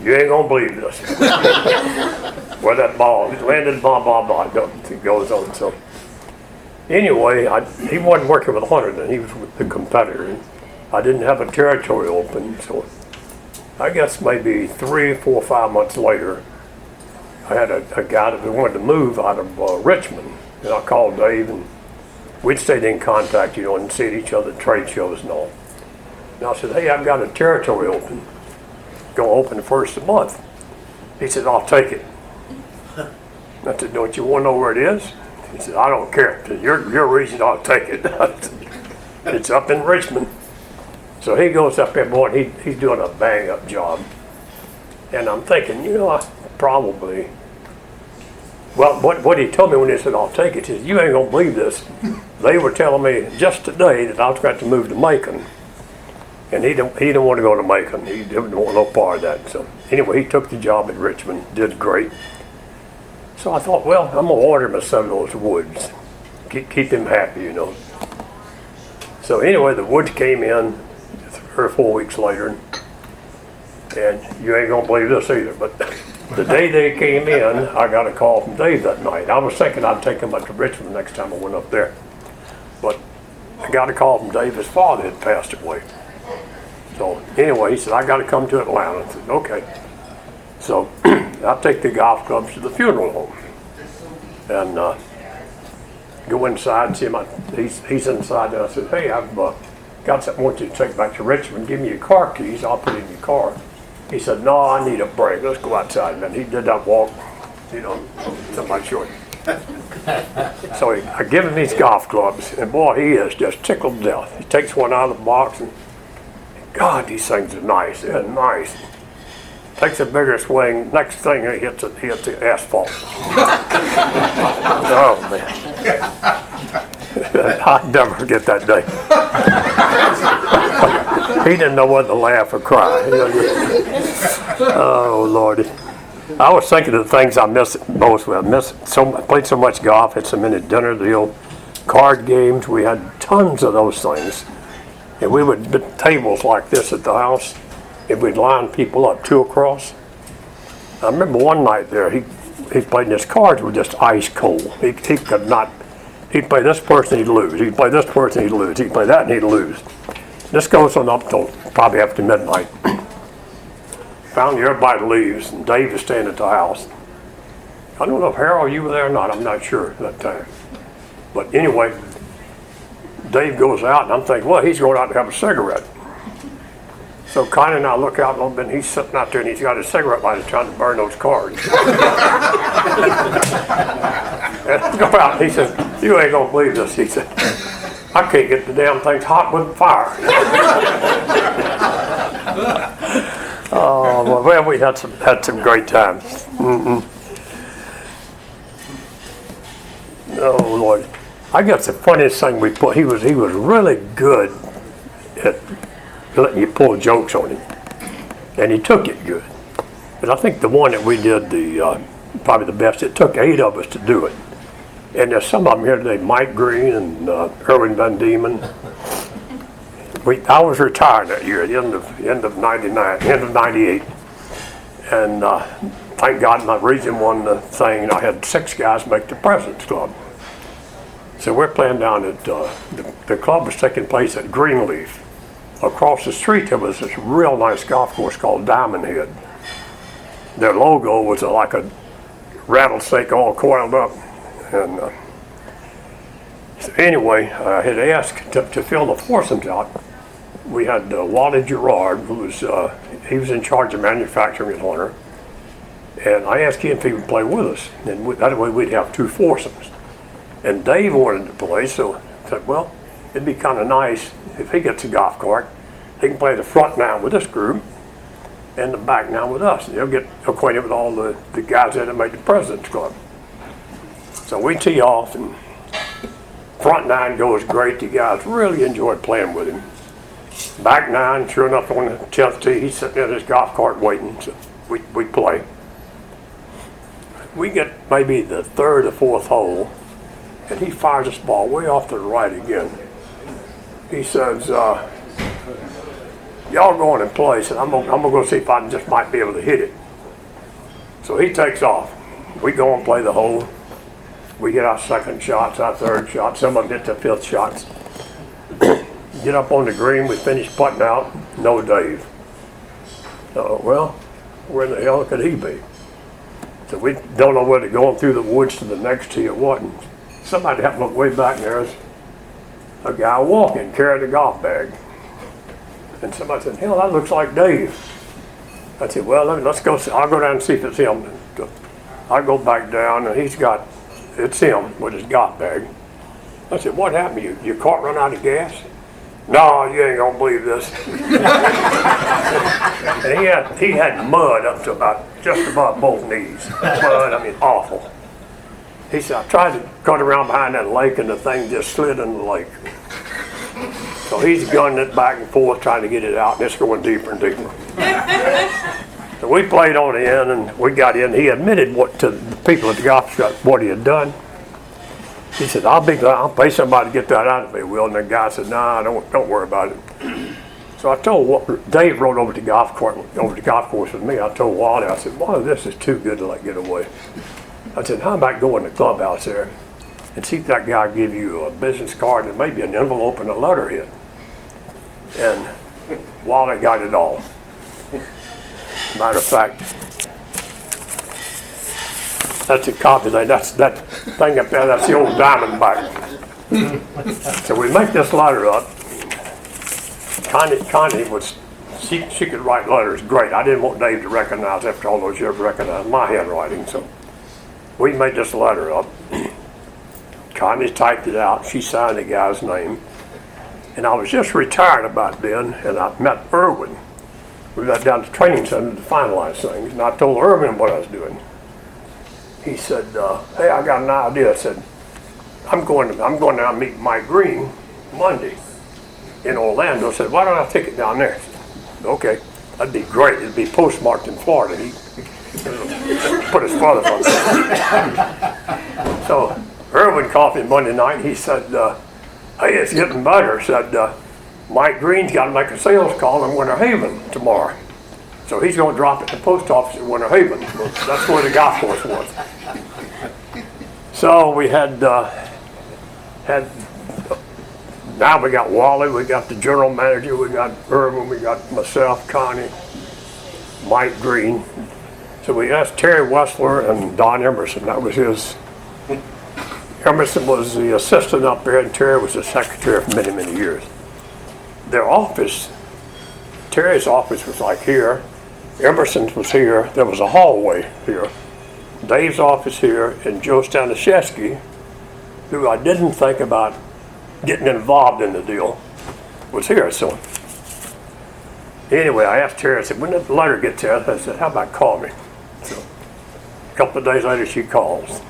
you ain't gonna believe this. Where that ball landed, blah, blah, blah. It goes on. So anyway, he wasn't working with Hunter then, he was with the competitor. And I didn't have a territory open, so I guess maybe 3, 4, 5 months later, I had a guy that wanted to move out of Richmond. And I called Dave and we'd stayed in contact, you know, and see each other at trade shows and all. And I said, hey, I've got a territory open. Gonna open the first of the month. He said, I'll take it. I said, don't you want to know where it is? He said, I don't care. I said, your reason I'll take it. It's up in Richmond. So he goes up there, boy, and he's doing a bang up job. And I'm thinking, you know, I probably, well, what he told me when he said, I'll take it, he said, you ain't gonna believe this. They were telling me just today that I was going to move to Macon. And he didn't want to go to Macon. He didn't want no part of that. So anyway, he took the job at Richmond, did great. So I thought, well, I'm gonna order him some of those woods. Keep him happy, you know. So anyway, the woods came in 3 or 4 weeks later. And you ain't gonna believe this either, but the day they came in, I got a call from Dave that night. I was thinking I'd take him up to Richmond the next time I went up there. But I got a call from Dave, his father had passed away. So anyway, he said, I got to come to Atlanta. I said, okay. So I take the golf clubs to the funeral home and go inside and see him. He's inside and I said, hey, I've got something I want you to take back to Richmond. Give me your car keys. I'll put it in your car. He said, no, I need a break. Let's go outside. And he did that walk, you know, somebody short. So I give him these golf clubs, and boy, he is just tickled to death. He takes one out of the box, and God, these things are nice. They're nice. Takes a bigger swing. Next thing, he hits the asphalt. Oh man! I'll never forget that day. He didn't know whether to laugh or cry. Oh Lordy! I was thinking of the things I miss most. I played so much golf, had so many dinner deal, card games. We had tons of those things. And we would put tables like this at the house, and we'd line people up 2 across. I remember one night there, he played, and his cards were just ice cold. He could not, he'd play this person, he'd lose. He'd play this person, he'd lose. He'd play that, and he'd lose. This goes on up till probably after midnight. Finally, everybody leaves, and Dave is staying at the house. I don't know if Harold, you were there or not. I'm not sure at that time. But anyway, Dave goes out, and I'm thinking, well, he's going out to have a cigarette. So Connie and I look out a little bit, and he's sitting out there, and he's got his cigarette lighter trying to burn those cards. And I go out, and he said, you ain't going to believe this. He said, I can't get the damn things hot with fire. Oh, well, we had some great times. Mm-mm. Oh, Lord. I guess the funniest thing we put, he was really good at letting you pull jokes on him. And he took it good. But I think the one that we did probably the best, it took 8 of us to do it. And there's some of them here today, Mike Green and Erwin Van Diemen. I was retired that year, the end of 99, end of 98. And thank God my region won the thing, and I had 6 guys make the President's Club. So we're playing down at, the club was taking place at Greenleaf. Across the street there was this real nice golf course called Diamond Head. Their logo was like a rattlesnake all coiled up. And so anyway, I had asked to fill the foursomes out. We had Wally Gerard, who was, he was in charge of manufacturing at Hunter. And I asked him if he would play with us. And that way we'd have 2 foursomes. And Dave wanted to play, so I said, well, it'd be kind of nice if he gets a golf cart. He can play the front now with this group and the back now with us. And he'll get acquainted with all the guys that make the President's Club. So we tee off, and Front nine goes great. The guys really enjoyed playing with him. Back nine, sure enough, on the 10th tee, he's sitting in his golf cart waiting. So we play. We get maybe the third or fourth hole, and he fires this ball way off to the right again. He says, y'all go on and play. He said, I'm gonna go see if I just might be able to hit it. So he takes off. We go and play the hole. We get our second shots, our third shot. Some of them get to fifth shots. Get up on the green. We finish putting out. No Dave. Well, where the hell could he be? So we don't know whether going through the woods to the next tee or what. And somebody happened to look way back and there's a guy walking, carrying a golf bag. And somebody said, hell, that looks like Dave. I said, well, let's go see. I'll go down and see if it's him. I go back down and it's him with his golf bag. I said, what happened? Your cart run out of gas? No, you ain't gonna believe this. And he had mud up to just above both knees. Mud, I mean, awful. He said, I tried to cut around behind that lake and the thing just slid in the lake. So he's gunning it back and forth trying to get it out, and it's going deeper and deeper. So we played on the end and we got in. He admitted to the people at the golf shop what he had done. He said, I'll pay somebody to get that out of me, Will. And the guy said, nah, don't worry about it. So I told Dave rode over to the golf course with me. I told Wally, I said, Wally, this is too good to let get away. I said, how about going to the clubhouse there and see if that guy give you a business card and maybe an envelope and a letterhead. And Wally got it all. Matter of fact, that's a copy. That's that thing up there. That's the old Diamondback. So we make this letter up. Connie was, she could write letters great. I didn't want Dave to recognize after all those years recognize my handwriting. So we made this letter up. Connie typed it out. She signed the guy's name. And I was just retired about then, and I met Irwin. We got down to the training center to finalize things, and I told Irwin what I was doing. He said, hey, I got an idea. I said, I'm going down to meet Mike Green Monday in Orlando. I said, why don't I take it down there? Said, okay, that'd be great. It'd be postmarked in Florida. He put his father on there. So Irwin called me Monday night. He said, hey, it's getting better. Said, Mike Green's got to make a sales call in Winter Haven tomorrow. So he's going to drop it at the post office in Winter Haven. That's where the golf course was. So we had now we got Wally, we got the general manager, we got Irwin, we got myself, Connie, Mike Green. So we asked Terry Wessler and Don Emerson. That was his. Emerson was the assistant up there, and Terry was the secretary for many, many years. Their office, Terry's office was like here. Emerson's was here. There was a hallway here. Dave's office here, and Joe Staniszewski, who I didn't think about getting involved in the deal, was here. So anyway, I asked Terry, I said, when did the letter get to us? I said, how about call me? So a couple of days later, she calls.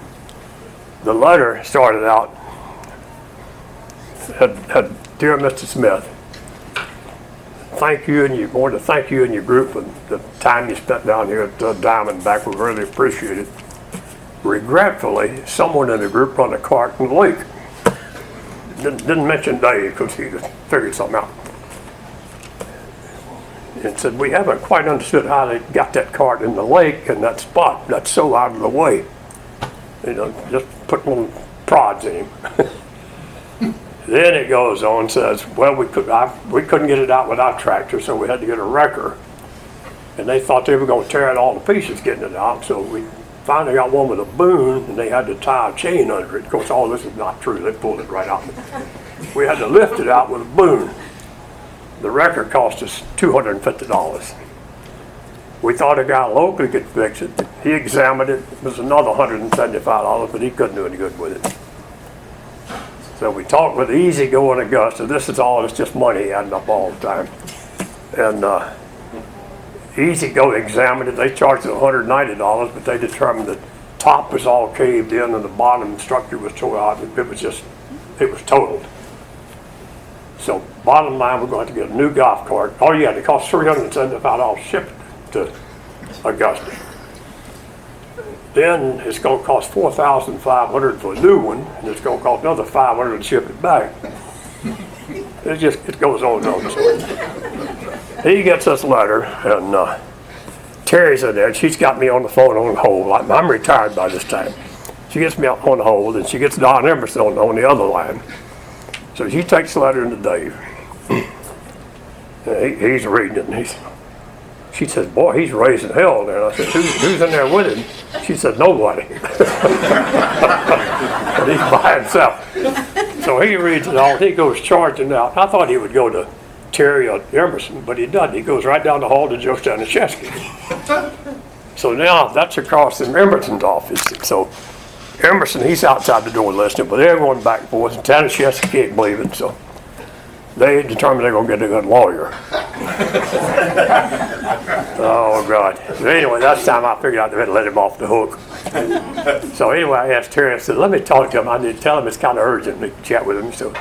The letter started out, had Dear Mr. Smith, thank you, and I want to thank you and your group for the time you spent down here at Diamondback. We really appreciate it. Regretfully, someone in the group run a cart in the lake. Didn't mention Dave because he just figured something out. And said, we haven't quite understood how they got that cart in the lake in that spot. That's so out of the way. You know, just put little prods in him. Then it goes on and says, well, we couldn't get it out without tractor, so we had to get a wrecker. And they thought they were going to tear it all to pieces getting it out, so we finally got one with a boom, and they had to tie a chain under it. Of course, all this is not true. They pulled it right out. We had to lift it out with a boom. The wrecker cost us $250. We thought a guy locally could fix it. He examined it. It was another $175, but he couldn't do any good with it. So we talked with Easygo and Augusta. This is all, it's just money adding up all the time. And Easygo examined it. They charged us $190, but they determined the top was all caved in and the bottom structure was tore out. It was just it was totaled. So bottom line, we're going to get a new golf cart. All you had to cost $375 shipped to Augusta. Then it's going to cost $4,500 for a new one, and it's going to cost another $500 to ship it back. It goes on and on. So he gets this letter, and Terry's in there, and she's got me on the phone on hold. I'm retired by this time. She gets me on hold, and she gets Don Emerson on the other line. So she takes the letter into Dave. He's reading it, and she says, boy, he's raising hell there. And I said, who's in there with him? She said, nobody. But he's by himself. So he reads it all, he goes charging out. I thought he would go to Terry or Emerson, but he doesn't. He goes right down the hall to Joe Staniszewski. So now that's across from Emerson's office. So Emerson, he's outside the door listening, but they're going back and forth, and Staniszewski can't believe it. So they determined they're going to get a good lawyer. Oh, God. So anyway, that's the time I figured out they had to let him off the hook. So anyway, I asked Terry, I said, let me talk to him. I need to tell him it's kind of urgent to chat with him. So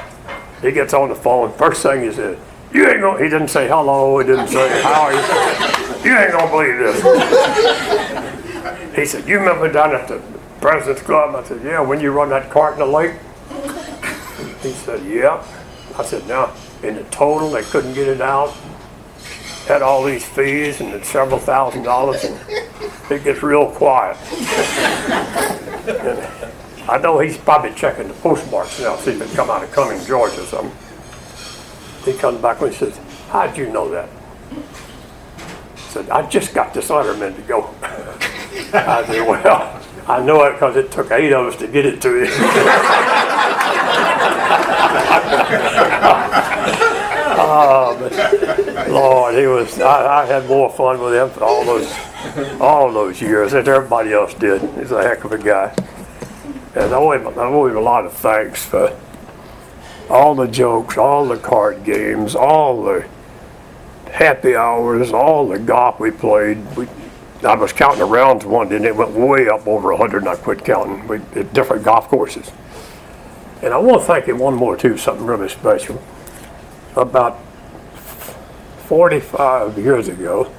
he gets on the phone. First thing he said, you ain't gonna, he didn't say hello, he didn't say how are you. You ain't gonna believe this. He said, you remember down at the President's Club? I said, yeah, when you run that cart in the lake? He said, yeah. I said, no. In the total, they couldn't get it out. Had all these fees and it's several $1,000s, and it gets real quiet. And I know he's probably checking the postmarks now, see if it come out of Cumming, Georgia or something. He comes back and he says, how'd you know that? I said, I just got this letter a minute ago. I said, well, I know it because it took 8 of us to get it to you. Oh, but Lord, I had more fun with him for all those years than everybody else did. He's a heck of a guy. And I owe him a lot of thanks for all the jokes, all the card games, all the happy hours, all the golf we played. I was counting the rounds one day, and it went way up over 100, and I quit counting at different golf courses. And I want to thank him one more, too, something really special. About 45 years ago,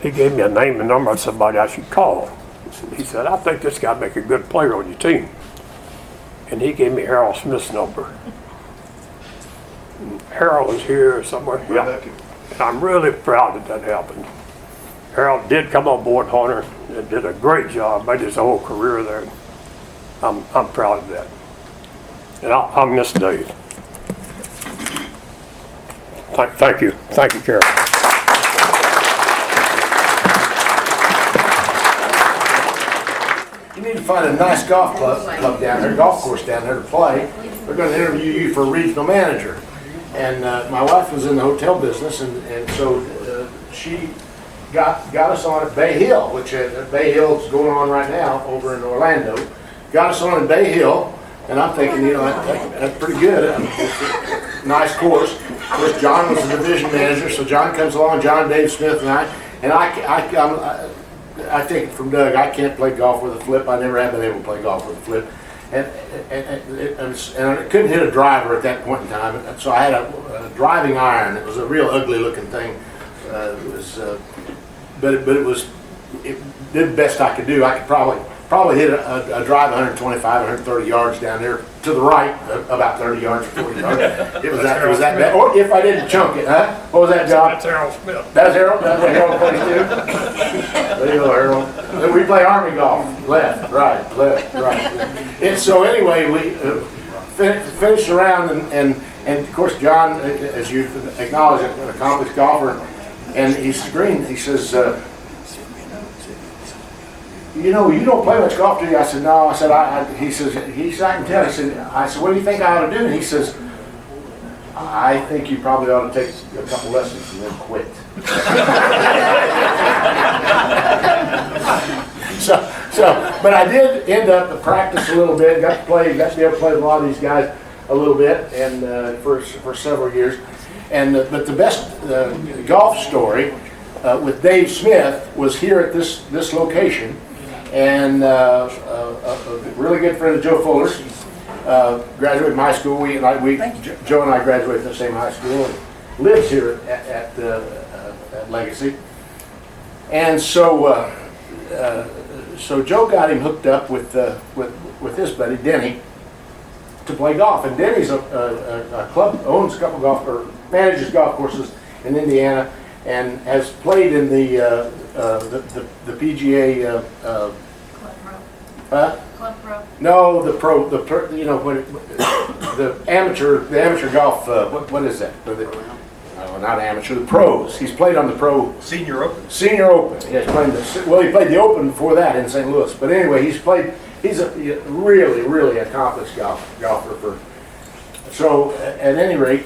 he gave me a name and number of somebody I should call. He said, I think this guy make a good player on your team. And he gave me Harold Smith's number. And Harold is here somewhere. Yeah. And I'm really proud that happened. Harold did come on board Hunter and did a great job, made his whole career there. I'm proud of that. And I'll miss Dave. Thank you. Thank you, Carol. You need to find a nice golf club down there, golf course down there to play. They're going to interview you for regional manager. And my wife was in the hotel business, and so she got us on at Bay Hill, which Bay Hill is going on right now over in Orlando. Got us on at Bay Hill, and I'm thinking, that's pretty good. It's a nice course. Of course, John was the division manager, so John comes along, John, Dave Smith, and I take it from Doug, I can't play golf with a flip. I never have been able to play golf with a flip. And I couldn't hit a driver at that point in time, so I had a driving iron. It was a real ugly looking thing. But it did the best I could do. I could probably hit a drive 125, 130 yards down there to the right, about 30 yards or 40 yards. It was that bad. Or if I didn't chunk it, huh? What was that, John? That's Harold Smith. That's Harold? That's what Harold plays too? There you go, Harold. We play Army golf. Left, right. And so anyway, we finished around, and of course, John, as you acknowledge, an accomplished golfer, and he screamed, he says, you don't play much golf, do you? I said, no. I said, he says, I can tell. I said, what do you think I ought to do? And he says, I think you probably ought to take a couple lessons and then quit. But I did end up to practice a little bit, got to be able to play with a lot of these guys a little bit, and for several years. But the best golf story with Dave Smith was here at this location, and a really good friend of Joe Fuller's, graduated from high school. Joe and I graduated from the same high school and lives here at Legacy. And so Joe got him hooked up with his buddy Denny to play golf. And Denny's a club, owns a couple manages golf courses in Indiana, and has played in the PGA. Club Pro. No, the amateur golf. What is that? No, not amateur. The pros. He's played on the pro. Senior Open. Senior Open. He played he played the Open before that in St. Louis. But anyway, he's a really, really accomplished golfer. So at any rate,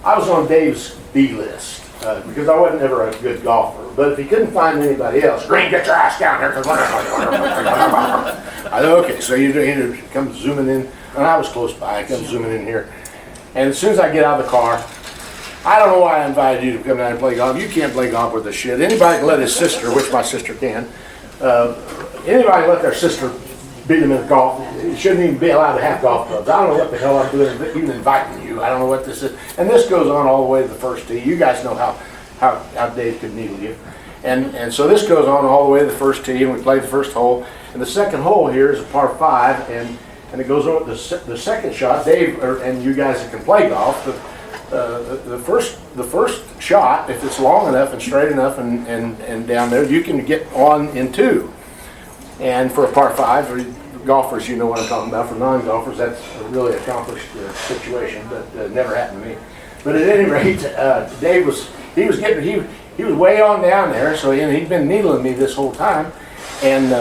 I was on Dave's B list because I wasn't ever a good golfer. But if he couldn't find anybody else, Green, get your ass down here. I said, okay, so he comes zooming in, and I was close by. I come zooming in here. And as soon as I get out of the car, I don't know why I invited you to come down and play golf. You can't play golf with this shit. Anybody can let his sister, which my sister can, anybody let their sister beat them in golf. You shouldn't even be allowed to have golf clubs. I don't know what the hell I'm doing even inviting you. I don't know what this is. And this goes on all the way to the first tee. You guys know how Dave could needle you. And so this goes on all the way to the first tee, and we played the first hole. And the second hole here is a par 5, and it goes over the second shot. Dave, and you guys that can play golf, the first shot, if it's long enough and straight enough and down there, you can get on in 2. And for a par 5, for golfers, you know what I'm talking about. For non-golfers, that's a really accomplished situation, but never happened to me. But at any rate, Dave was way on down there, so he'd been needling me this whole time. And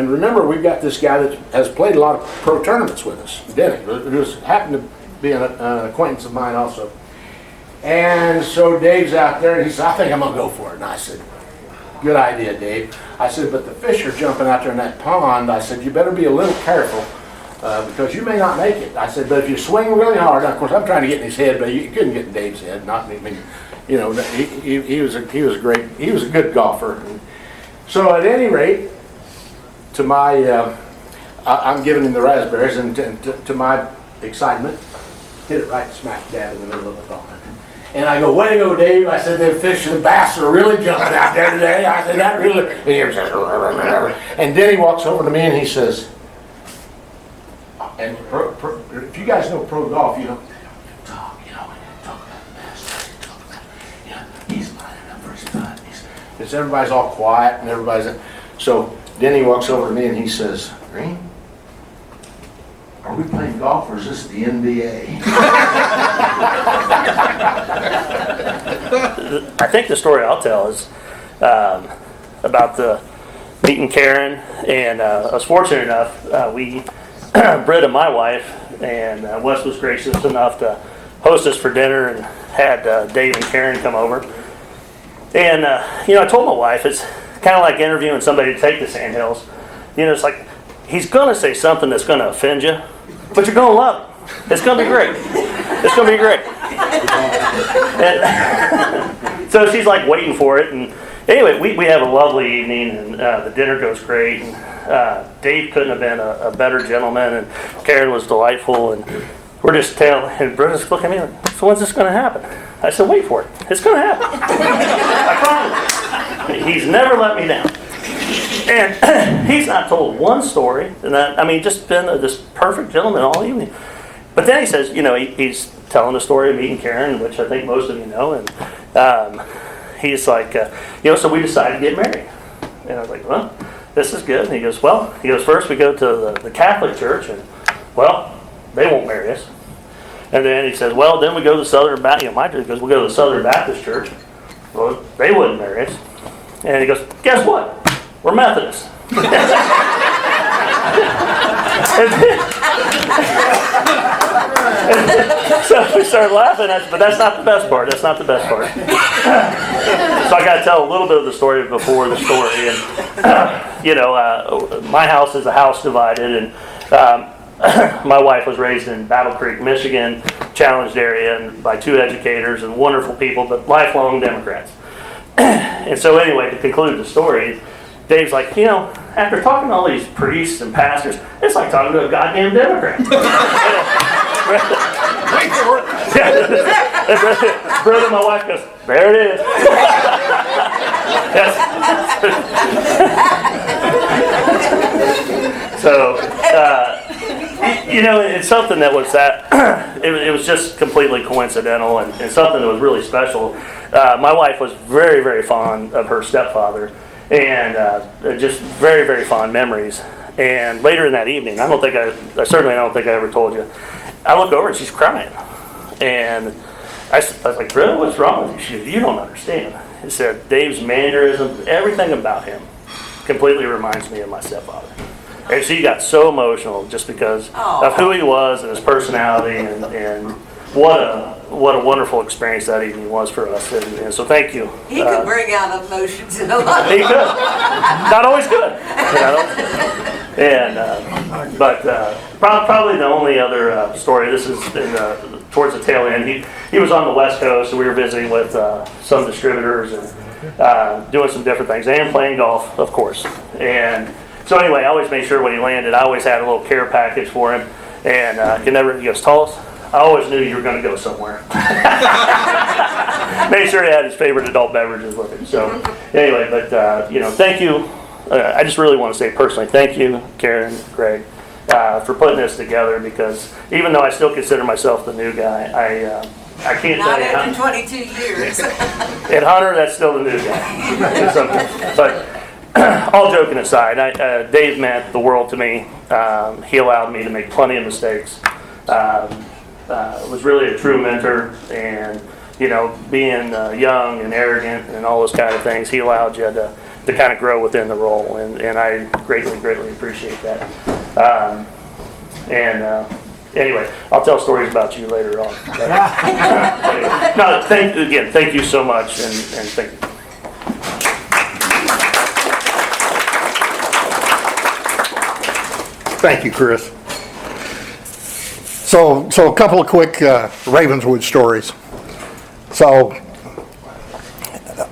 remember, we've got this guy that has played a lot of pro tournaments with us, Denny, who happened to be an acquaintance of mine also. And so Dave's out there, and he said, I think I'm going to go for it. And I said, good idea, Dave. I said, but the fish are jumping out there in that pond. I said, you better be a little careful because you may not make it. I said, but if you swing really hard, of course, I'm trying to get in his head, but you couldn't get in Dave's head, not me. I mean, you know, he was a good golfer. So at any rate, to my, I'm giving him the raspberries, and to my excitement, hit it right smack dab in the middle of the pond. And I go, way to go, Dave. I said, them fish and bass are really jumping out there today. I said, that really, and he says, and then he walks over to me and he says, and if you guys know pro golf, you know, talk about the bass, talk about, he's lining up for his putt. It's everybody's all quiet and everybody's, so then he walks over to me and he says, Green, are we playing golf or is this the NBA? I think the story I'll tell is about the meeting Karen, and I was fortunate enough, Britta, my wife, and Wes was gracious enough to host us for dinner and had Dave and Karen come over. And, I told my wife, it's kind of like interviewing somebody to take the Sandhills. It's like, he's going to say something that's going to offend you, but you're going to love it. It's going to be great. It's going to be great. And so she's like waiting for it. And anyway, we have a lovely evening, and the dinner goes great. And Dave couldn't have been a better gentleman, and Karen was delightful. And we're just and Britta's looking at me like, so when's this going to happen? I said, wait for it. It's going to happen. I promise. He's never let me down. And he's not told one story, and just been this perfect gentleman all evening. But then he says, he's telling the story of meeting Karen, which I think most of you know, and he's like, so we decided to get married. And I was like, well, this is good. And he goes, first we go to the Catholic Church, and, well, they won't marry us. And then he says, well, then we go to the Southern Baptist, my church goes, we'll go to the Southern Baptist Church. Well, they wouldn't marry us. And he goes, guess what? We're Methodists. So we started laughing, but that's not the best part. That's not the best part. So I got to tell a little bit of the story before the story. And, my house is a house divided, and my wife was raised in Battle Creek, Michigan, challenged area, and by 2 educators and wonderful people, but lifelong Democrats. And so anyway, to conclude the story, Dave's like, after talking to all these priests and pastors, it's like talking to a goddamn Democrat. Wait for it. Brother, my wife goes, there it is. Yes. So, it's something that was it was just completely coincidental and something that was really special. My wife was very, very fond of her stepfather, and just very, very fond memories. And later in that evening, I certainly don't think I ever told you, I look over and she's crying. And I was like, really, what's wrong with you? She goes, you don't understand. He said, Dave's mannerisms, everything about him completely reminds me of my stepfather. And she got so emotional just because of who he was and his personality, and what a wonderful experience that evening was for us. And so thank you. He could bring out emotions in a lot. He could. Not always good. And but probably the only other story. This is towards the tail end. He was on the West Coast, and we were visiting with some distributors and doing some different things, and playing golf, of course. And so anyway, I always made sure when he landed, I always had a little care package for him. And he goes, Tullis, I always knew you were going to go somewhere. Made sure he had his favorite adult beverages with him. So anyway, but thank you. I just really want to say personally, thank you, Karen, Greg, for putting this together, because even though I still consider myself the new guy, I can't Not tell you after 22 years. at Hunter, that's still the new guy. But all joking aside, Dave meant the world to me. He allowed me to make plenty of mistakes. Was really a true mentor, and being young and arrogant and all those kind of things, he allowed you to kind of grow within the role, and I greatly appreciate that. Anyway, I'll tell stories about you later on. Anyway, no, thank you so much, and thank you. Thank you, Chris. So a couple of quick Ravenswood stories. So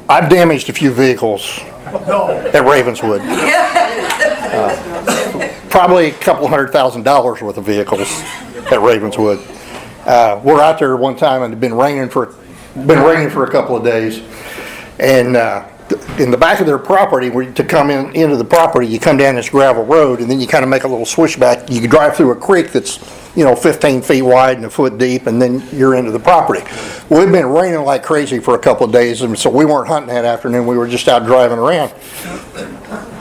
I've damaged a few vehicles at Ravenswood. Probably a couple $100,000 worth of vehicles at Ravenswood. We're out there one time, and it'd been raining for a couple of days, and in the back of their property, to come into the property, you come down this gravel road, and then you kind of make a little switchback. You can drive through a creek that's 15 feet wide and a foot deep, and then you're into the property. Well, it'd been raining like crazy for a couple of days, and so we weren't hunting that afternoon. We were just out driving around.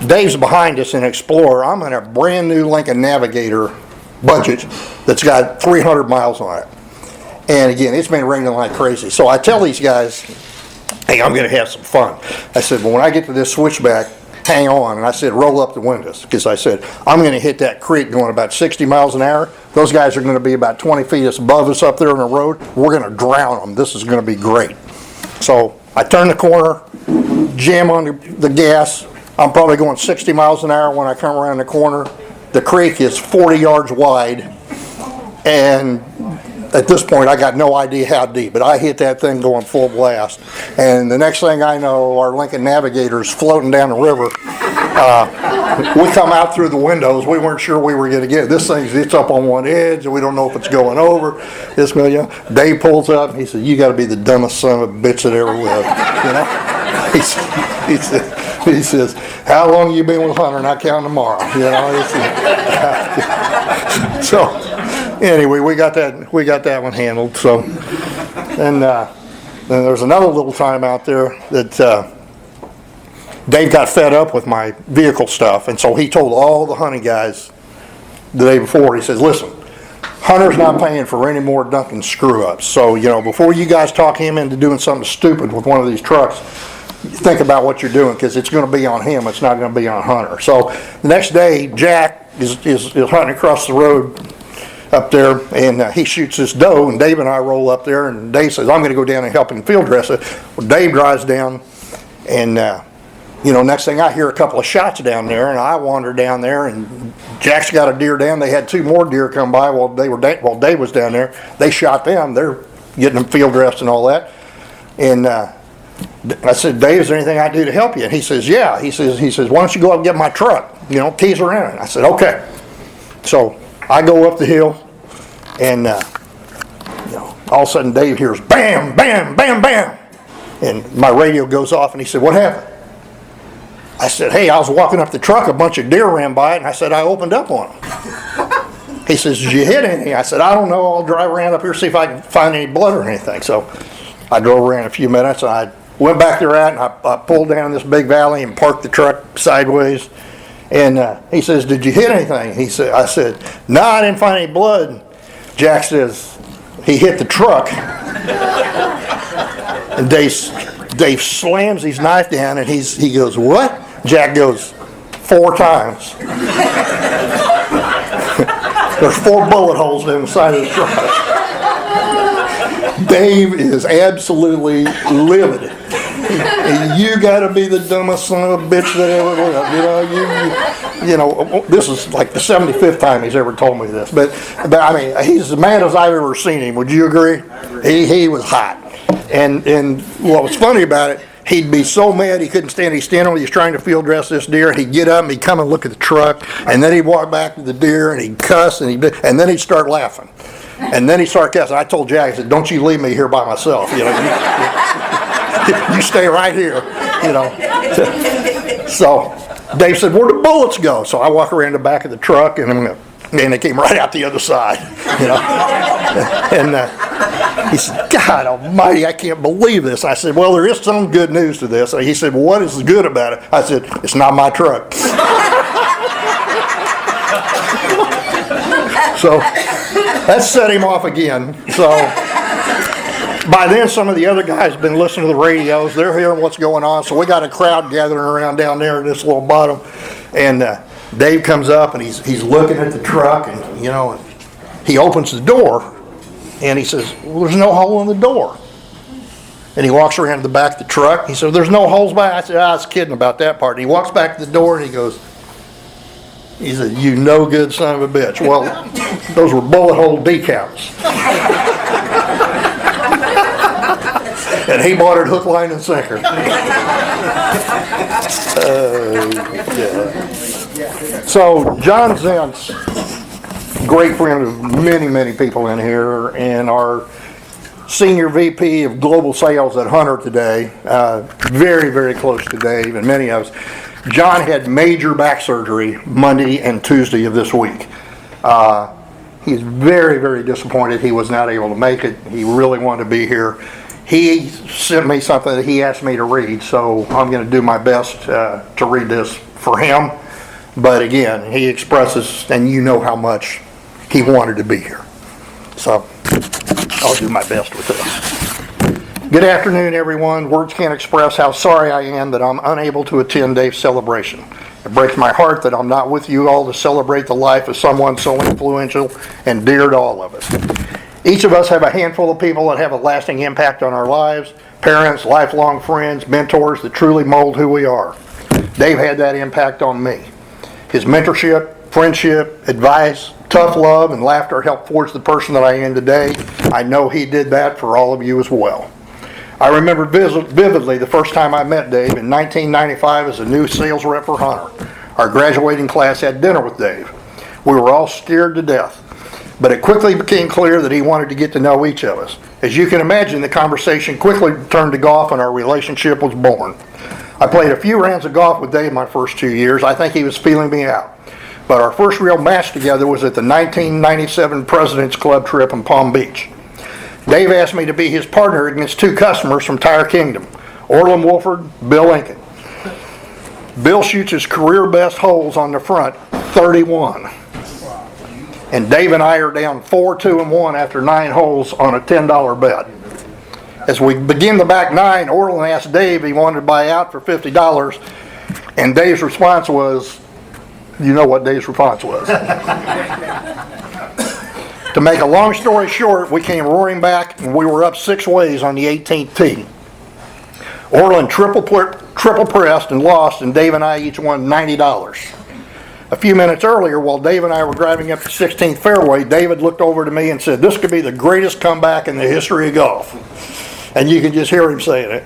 Dave's behind us in Explorer. I'm in a brand new Lincoln Navigator budget that's got 300 miles on it. And again, it's been raining like crazy. So I tell these guys, hey, I'm going to have some fun. I said, well, when I get to this switchback, hang on. And I said, roll up the windows, because I said, I'm going to hit that creek going about 60 miles an hour. Those guys are going to be about 20 feet above us up there on the road. We're going to drown them. This is going to be great. So I turn the corner, jam on the gas. I'm probably going 60 miles an hour when I come around the corner. The creek is 40 yards wide, and at this point I got no idea how deep, but I hit that thing going full blast. And the next thing I know, our Lincoln Navigator's floating down the river. We come out through the windows. We weren't sure we were going to get it. This thing's it's up on one edge, and we don't know if it's going over. Dave pulls up, and he said, "You got to be the dumbest son of a bitch that ever lived." He says, "How long you been with Hunter?" Not counting tomorrow. So anyway, we got that one handled. So then there's another little time out there that Dave got fed up with my vehicle stuff, and so he told all the hunting guys the day before. He says, "Listen, Hunter's not paying for any more Duncan screw-ups. So before you guys talk him into doing something stupid with one of these trucks, think about what you're doing, because it's going to be on him. It's not going to be on Hunter." So the next day, Jack is hunting across the road up there, and he shoots this doe, and Dave and I roll up there, and Dave says, "I'm going to go down and help him field dress it." Well, Dave drives down, and next thing I hear a couple of shots down there, and I wander down there, and Jack's got a deer down. They had two more deer come by while Dave was down there. They shot them. They're getting them field dressed and all that, and I said, Dave, is there anything I can do to help you? And he says, yeah. He says, why don't you go up and get my truck? You know, keys are in it. I said, okay. So I go up the hill, and all of a sudden Dave hears bam, bam, bam, bam. And my radio goes off, and he said, what happened? I said, hey, I was walking up the truck, a bunch of deer ran by it, and I said, I opened up on them. He says, did you hit anything? I said, I don't know. I'll drive around up here, see if I can find any blood or anything. So I drove around a few minutes, and I went back there and I pulled down this big valley and parked the truck sideways. And he says, did you hit anything? I said, no, I didn't find any blood. Jack says, he hit the truck. And Dave slams his knife down, and he goes, what? Jack goes, 4 times. There's 4 bullet holes in the side of the truck. Dave is absolutely livid. You gotta be the dumbest son of a bitch that ever lived. You know, this is like the 75th time he's ever told me this. But I mean, he's as mad as I've ever seen him. Would you agree? He was hot. And what was funny about it, he'd be so mad he couldn't stand. He'd stand when he was trying to field dress this deer, and he'd get up and he'd come and look at the truck, and then he'd walk back to the deer and he'd cuss, and then he'd start laughing. And then he'd start cussing. I told Jack, I said, don't you leave me here by myself. You know, you stay right here, you know. So Dave said, where'd the bullets go? So I walk around the back of the truck, and they came right out the other side, you know. And he said, God almighty, I can't believe this. I said, well, there is some good news to this. He said, well, what is good about it? I said, it's not my truck. So that set him off again. So by then, some of the other guys have been listening to the radios. They're hearing what's going on. So we got a crowd gathering around down there in this little bottom. And Dave comes up, and he's looking at the truck, and you know, he opens the door, and he says, well, there's no hole in the door. And he walks around to the back of the truck. He said, there's no holes by it. I said, I was kidding about that part. And he walks back to the door, and he said, you no good son of a bitch. Well, those were bullet hole decals. And he bought it hook, line, and sinker. So John Zentz, great friend of many, many people in here, and our Senior VP of Global Sales at Hunter today, very, very close to Dave and many of us. John had major back surgery Monday and Tuesday of this week. He's very, very disappointed he was not able to make it. He really wanted to be here. He sent me something that he asked me to read, so I'm going to do my best to read this for him. But again, he expresses, and you know how much he wanted to be here. So I'll do my best with this. Good afternoon, everyone. Words can't express how sorry I am that I'm unable to attend Dave's celebration. It breaks my heart that I'm not with you all to celebrate the life of someone so influential and dear to all of us. Each of us have a handful of people that have a lasting impact on our lives, parents, lifelong friends, mentors that truly mold who we are. Dave had that impact on me. His mentorship, friendship, advice, tough love, and laughter helped forge the person that I am today. I know he did that for all of you as well. I remember vividly the first time I met Dave in 1995 as a new sales rep for Hunter. Our graduating class had dinner with Dave. We were all scared to death, but it quickly became clear that he wanted to get to know each of us. As you can imagine, the conversation quickly turned to golf, and our relationship was born. I played a few rounds of golf with Dave my first 2 years. I think he was feeling me out. But our first real match together was at the 1997 President's Club trip in Palm Beach. Dave asked me to be his partner against 2 customers from Tire Kingdom, Orland Wolford, Bill Lincoln. Bill shoots his career best holes on the front, 31. And Dave and I are down 4-2-1 after 9 holes on a $10 bet. As we begin the back 9, Orland asked Dave if he wanted to buy out for $50, and Dave's response was, you know what Dave's response was. To make a long story short, we came roaring back, and we were up 6 ways on the 18th tee. Orland triple pressed and lost, and Dave and I each won $90. A few minutes earlier, while Dave and I were driving up the 16th fairway, David looked over to me and said, this could be the greatest comeback in the history of golf. And you can just hear him saying it.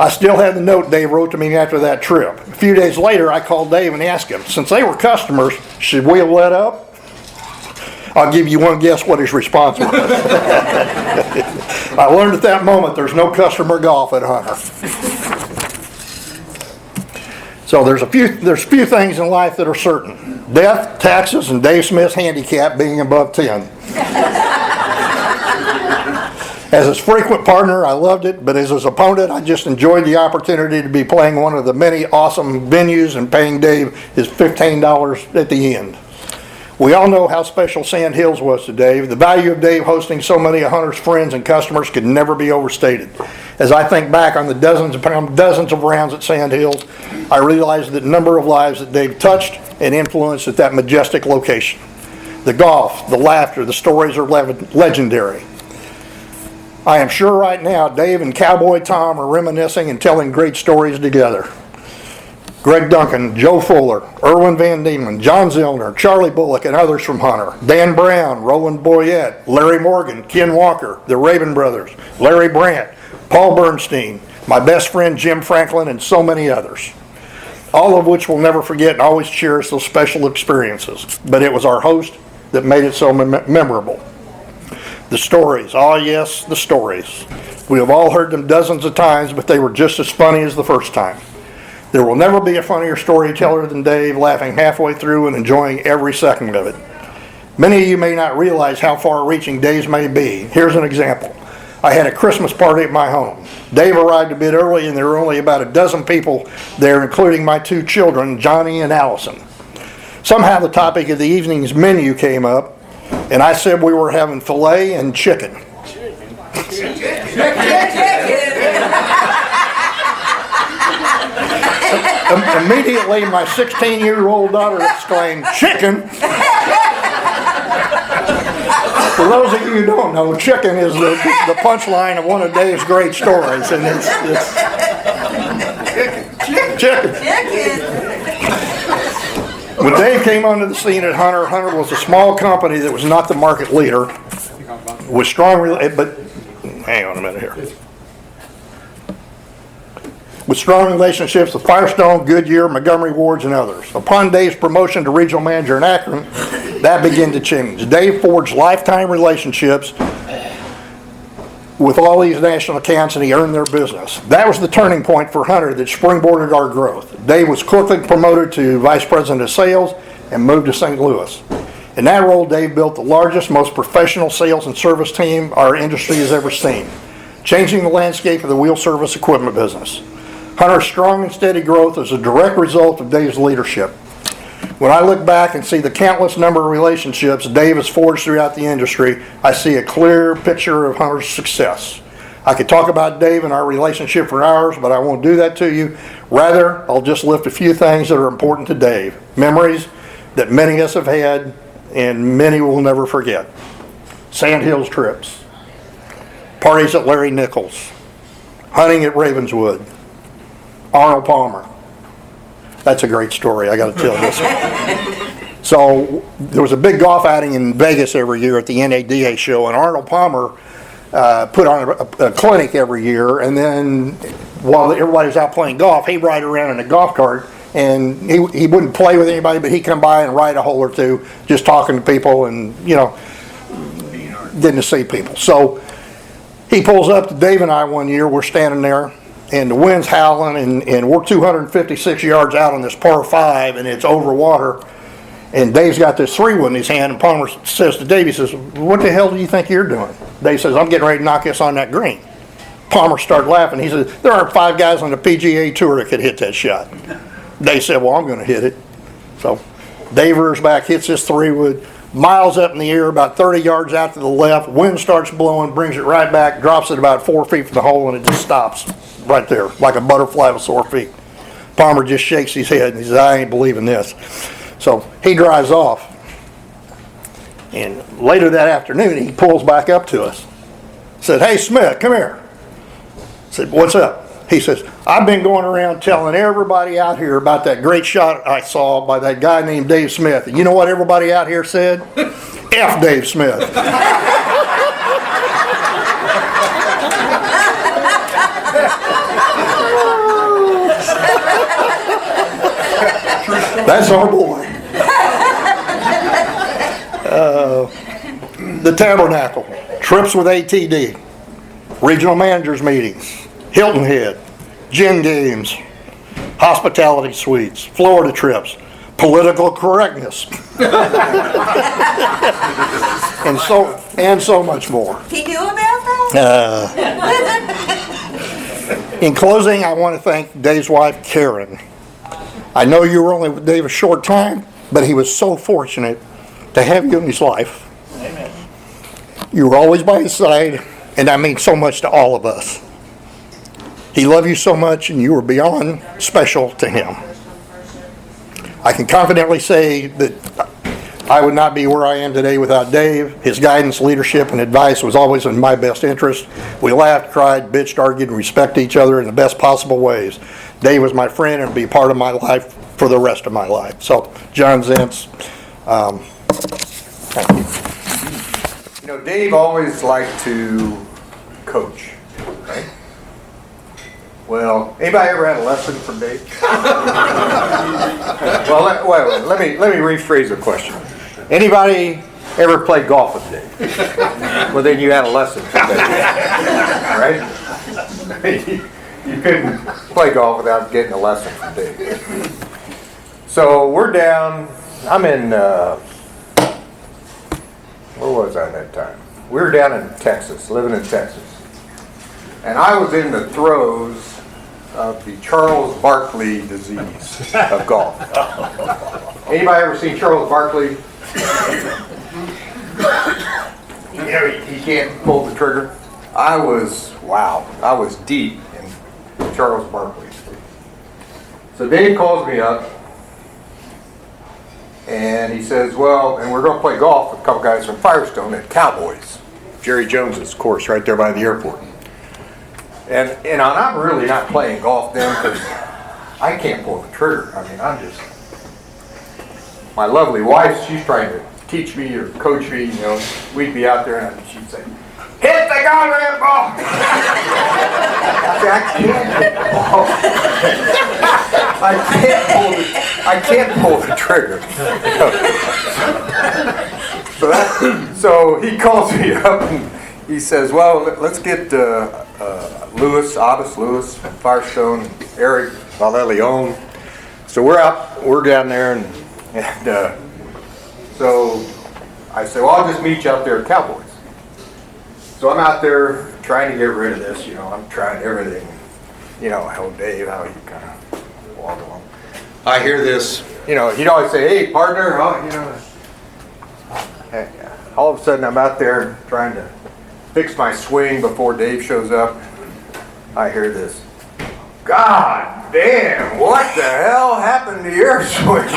I still have the note Dave wrote to me after that trip. A few days later, I called Dave and asked him, since they were customers, should we have let up? I'll give you one guess what his response was. I learned at that moment there's no customer golf at Hunter. So there's few things in life that are certain. Death, taxes, and Dave Smith's handicap being above 10. As his frequent partner, I loved it, but as his opponent, I just enjoyed the opportunity to be playing one of the many awesome venues and paying Dave his $15 at the end. We all know how special Sand Hills was to Dave. The value of Dave hosting so many of Hunter's friends and customers could never be overstated. As I think back on the dozens of rounds at Sand Hills, I realize the number of lives that Dave touched and influenced at that majestic location. The golf, the laughter, the stories are legendary. I am sure right now Dave and Cowboy Tom are reminiscing and telling great stories together. Greg Duncan, Joe Fuller, Erwin Van Diemen, John Zillner, Charlie Bullock, and others from Hunter. Dan Brown, Roland Boyette, Larry Morgan, Ken Walker, the Raven Brothers, Larry Brandt, Paul Bernstein, my best friend Jim Franklin, and so many others. All of which we'll never forget and always cherish those special experiences. But it was our host that made it so memorable. The stories, oh yes, the stories. We have all heard them dozens of times, but they were just as funny as the first time. There will never be a funnier storyteller than Dave, laughing halfway through and enjoying every second of it. Many of you may not realize how far-reaching Dave's may be. Here's an example. I had a Christmas party at my home. Dave arrived a bit early and there were only about a dozen people there, including my two children, Johnny and Allison. Somehow the topic of the evening's menu came up, and I said we were having filet and chicken. Immediately, my 16-year-old daughter exclaimed, "Chicken!" For those of you who don't know, chicken is the punchline of one of Dave's great stories, and it's chicken. When Dave came onto the scene at Hunter, Hunter was a small company that was not the market leader, with hang on a minute here. With strong relationships with Firestone, Goodyear, Montgomery Wards, and others. Upon Dave's promotion to regional manager in Akron, that began to change. Dave forged lifetime relationships with all these national accounts, and he earned their business. That was the turning point for Hunter that springboarded our growth. Dave was quickly promoted to Vice President of Sales and moved to St. Louis. In that role, Dave built the largest, most professional sales and service team our industry has ever seen, changing the landscape of the wheel service equipment business. Hunter's strong and steady growth is a direct result of Dave's leadership. When I look back and see the countless number of relationships Dave has forged throughout the industry, I see a clear picture of Hunter's success. I could talk about Dave and our relationship for hours, but I won't do that to you. Rather, I'll just lift a few things that are important to Dave. Memories that many of us have had and many will never forget. Sand Hills trips, parties at Larry Nichols, hunting at Ravenswood, Arnold Palmer. That's a great story. I got to tell this one. So there was a big golf outing in Vegas every year at the NADA show, and Arnold Palmer put on a clinic every year. And then while everybody was out playing golf, he'd ride around in a golf cart, and he wouldn't play with anybody, but he'd come by and ride a hole or two, just talking to people and getting to see people. So he pulls up to Dave and I one year. We're standing there, and the wind's howling, and we're 256 yards out on this par 5, and it's over water. And Dave's got this 3-wood in his hand, and Palmer says to Dave, he says, "What the hell do you think you're doing?" Dave says, "I'm getting ready to knock this on that green." Palmer started laughing. He said, "There aren't 5 guys on the PGA Tour that could hit that shot." Dave said, "Well, I'm going to hit it." So Dave rears back, hits this 3-wood, miles up in the air, about 30 yards out to the left. Wind starts blowing, brings it right back, drops it about 4 feet from the hole, and it just stops right there, like a butterfly with sore feet. Palmer just shakes his head and he says, "I ain't believing this." So he drives off. And later that afternoon, he pulls back up to us. Said, "Hey, Smith, come here." I said, "What's up?" He says, "I've been going around telling everybody out here about that great shot I saw by that guy named Dave Smith. And you know what everybody out here said? F Dave Smith." That's our boy. The Tabernacle, trips with ATD, regional managers meetings, Hilton Head, gin games, hospitality suites, Florida trips, political correctness, and so much more. He knew about that? In closing, I want to thank Dave's wife, Karen. I know you were only with Dave a short time, but he was so fortunate to have you in his life. Amen. You were always by his side, and that means so much to all of us. He loved you so much, and you were beyond special to him. I can confidently say that I would not be where I am today without Dave. His guidance, leadership, and advice was always in my best interest. We laughed, cried, bitched, argued, and respected each other in the best possible ways. Dave was my friend and would be part of my life for the rest of my life. So, John Zentz, thank you. You know, Dave always liked to coach, right? Well, anybody ever had a lesson from Dave? Well, let me rephrase the question. Anybody ever played golf with Dave? Well, then you had a lesson from Dave, right? You couldn't play golf without getting a lesson from Dave. So we're down. I'm in. Where was I at that time? We were down in Texas, living in Texas. And I was in the throes of the Charles Barkley disease of golf. Anybody ever seen Charles Barkley? You know, he can't pull the trigger. I was deep in Charles Barkley. So Dave calls me up and he says, well, and we're going to play golf with a couple guys from Firestone at Cowboys. Jerry Jones's course right there by the airport. And I'm really not playing golf then because I can't pull the trigger. I mean, my lovely wife, she's trying to teach me or coach me, you know. We'd be out there and she'd say, hit the goddamn ball! I can't pull the trigger. So he calls me up and he says, well, let's get Otis Lewis from Firestone, Eric Vallejon. So we're down there and so I said, well, I'll just meet you out there at Cowboys. So I'm out there trying to get rid of this, you know, I'm trying everything. You know, how Dave, how he kind of walk along. I hear this, you know, he'd always say, hey, partner, you know. All of a sudden I'm out there trying to fix my swing before Dave shows up. I hear this. God damn, what the hell happened to your swing?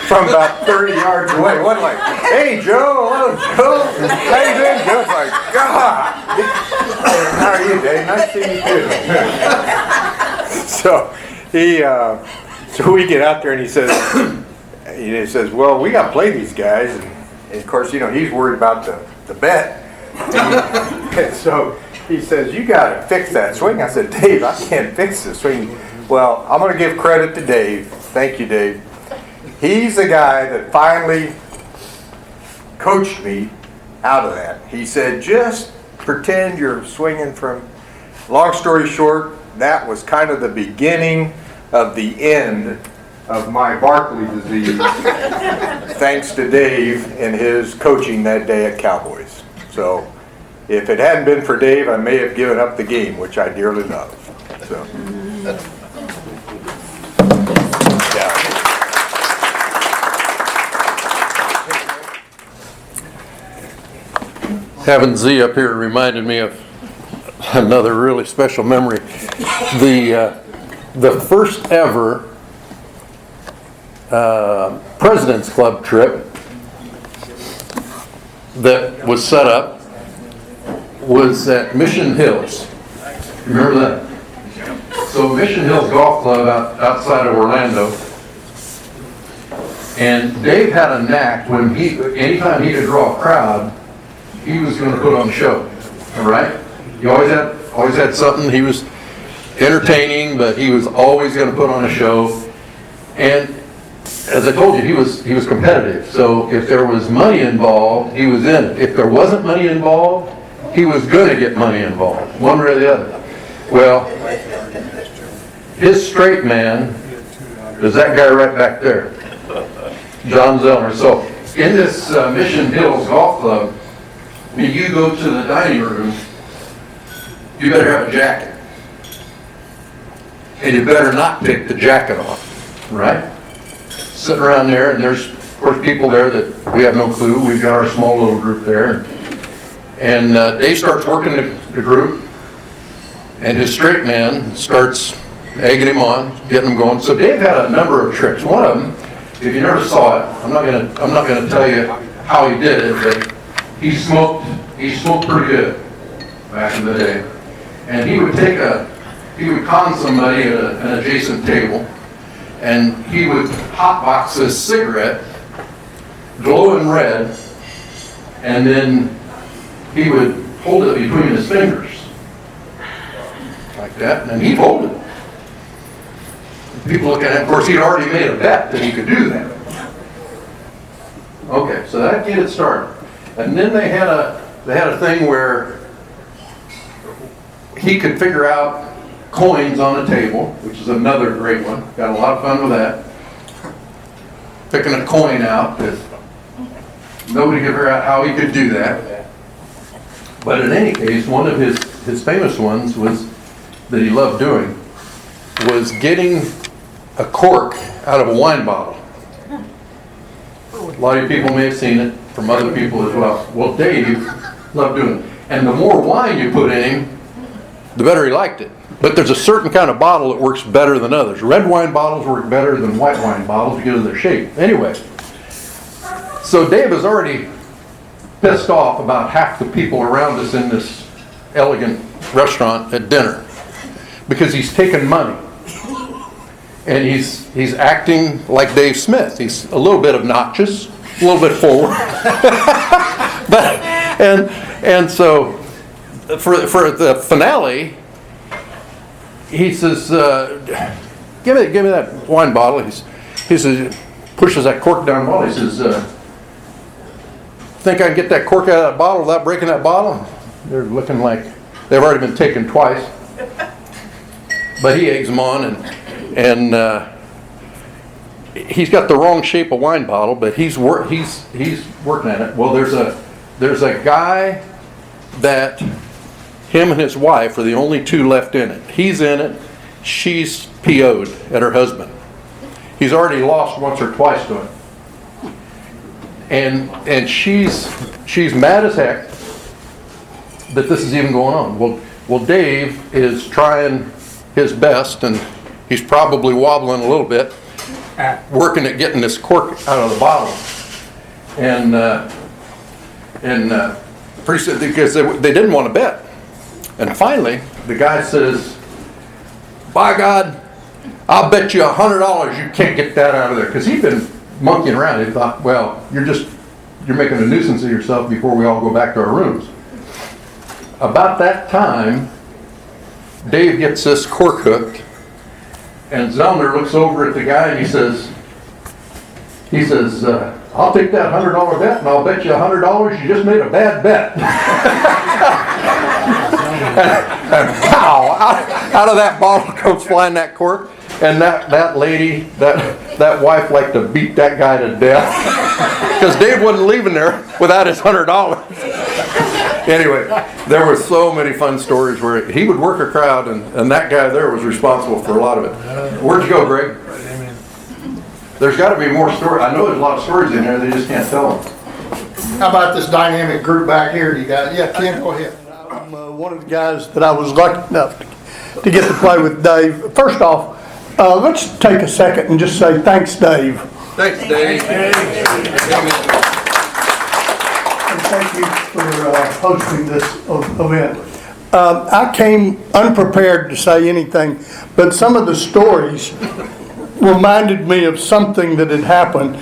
From about 30 yards away. It wasn't like, hey Joe, hello Joe. How you doing, Joe? It's like, God. How are you, Dave? Nice to see you too. So we get out there and he says, well, we got to play these guys. And of course, you know, he's worried about the bet. And so he says, you got to fix that swing. I said, Dave, I can't fix this swing. Well, I'm going to give credit to Dave. Thank you, Dave. He's the guy that finally coached me out of that. He said, just pretend you're swinging from, long story short, that was kind of the beginning of the end of my Barkley disease, thanks to Dave and his coaching that day at Cowboys. So, if it hadn't been for Dave, I may have given up the game, which I dearly love. So, yeah. Having Z up here reminded me of another really special memory. The first ever President's Club trip that was set up was at Mission Hills. Remember that? So Mission Hills Golf Club outside of Orlando. And Dave had a knack when anytime he could draw a crowd, he was going to put on a show. All right? He always had something. He was entertaining, but he was always going to put on a show. And as I told you, he was competitive. So if there was money involved, he was in it. If there wasn't money involved, he was going to get money involved, one way or the other. Well, his straight man is that guy right back there, John Zellner. So in this Mission Hills Golf Club, when you go to the dining room, you better have a jacket. And you better not take the jacket off, right? Sitting around there, and there's, of course, people there that we have no clue. We've got our small little group there. And Dave starts working the group, and his straight man starts egging him on, getting him going. So Dave had a number of tricks. One of them, if you never saw it, I'm not gonna tell you how he did it, but he smoked pretty good back in the day. And he would con somebody at an adjacent table, and he would hotbox this cigarette, glowing red, and then he would hold it between his fingers, like that, and he'd hold it. People looking at it, of course, he'd already made a bet that he could do that. Okay, so that get it started. And then they had a thing where he could figure out coins on a table, which is another great one. Got a lot of fun with that. Picking a coin out, because nobody could figure out how he could do that. But in any case, one of his famous ones was that he loved doing was getting a cork out of a wine bottle. A lot of people may have seen it from other people as well. Well, Dave loved doing it. And the more wine you put in him, the better he liked it. But there's a certain kind of bottle that works better than others. Red wine bottles work better than white wine bottles because of their shape. Anyway, so Dave is already pissed off about half the people around us in this elegant restaurant at dinner because he's taking money. And he's acting like Dave Smith. He's a little bit obnoxious, a little bit forward. and so for the finale, he says, give me that wine bottle. He says, pushes that cork down the bottle. He says, think I can get that cork out of that bottle without breaking that bottle? They're looking like they've already been taken twice. But he eggs them on, and he's got the wrong shape of wine bottle, but he's working at it. Well, there's a guy that him and his wife are the only two left in it. He's in it. She's PO'd at her husband. He's already lost once or twice to him. And she's mad as heck that this is even going on. Well, Dave is trying his best, and he's probably wobbling a little bit, working at getting this cork out of the bottle. And pretty soon, because they didn't want to bet. And finally, the guy says, by God, I'll bet you $100 you can't get that out of there. Because he'd been monkeying around. He thought, well, you're making a nuisance of yourself before we all go back to our rooms. About that time, Dave gets this cork hooked, and Zellner looks over at the guy and he says, I'll take that $100 bet, and I'll bet you $100 you just made a bad bet. And pow, out of that bottle comes flying that cork, and that lady, that wife liked to beat that guy to death because Dave wasn't leaving there without his $100. Anyway, there were so many fun stories where he would work a crowd, and that guy there was responsible for a lot of it. Where'd you go, Greg? There's got to be more stories. I know there's a lot of stories in there, they just can't tell them. How about this dynamic group back here, you guys? Yeah, Ken, go ahead. I'm one of the guys that I was lucky enough to get to play with Dave. First off, let's take a second and just say thanks, Dave. Thanks, Dave. And thank you for hosting this event. I came unprepared to say anything, but some of the stories reminded me of something that had happened.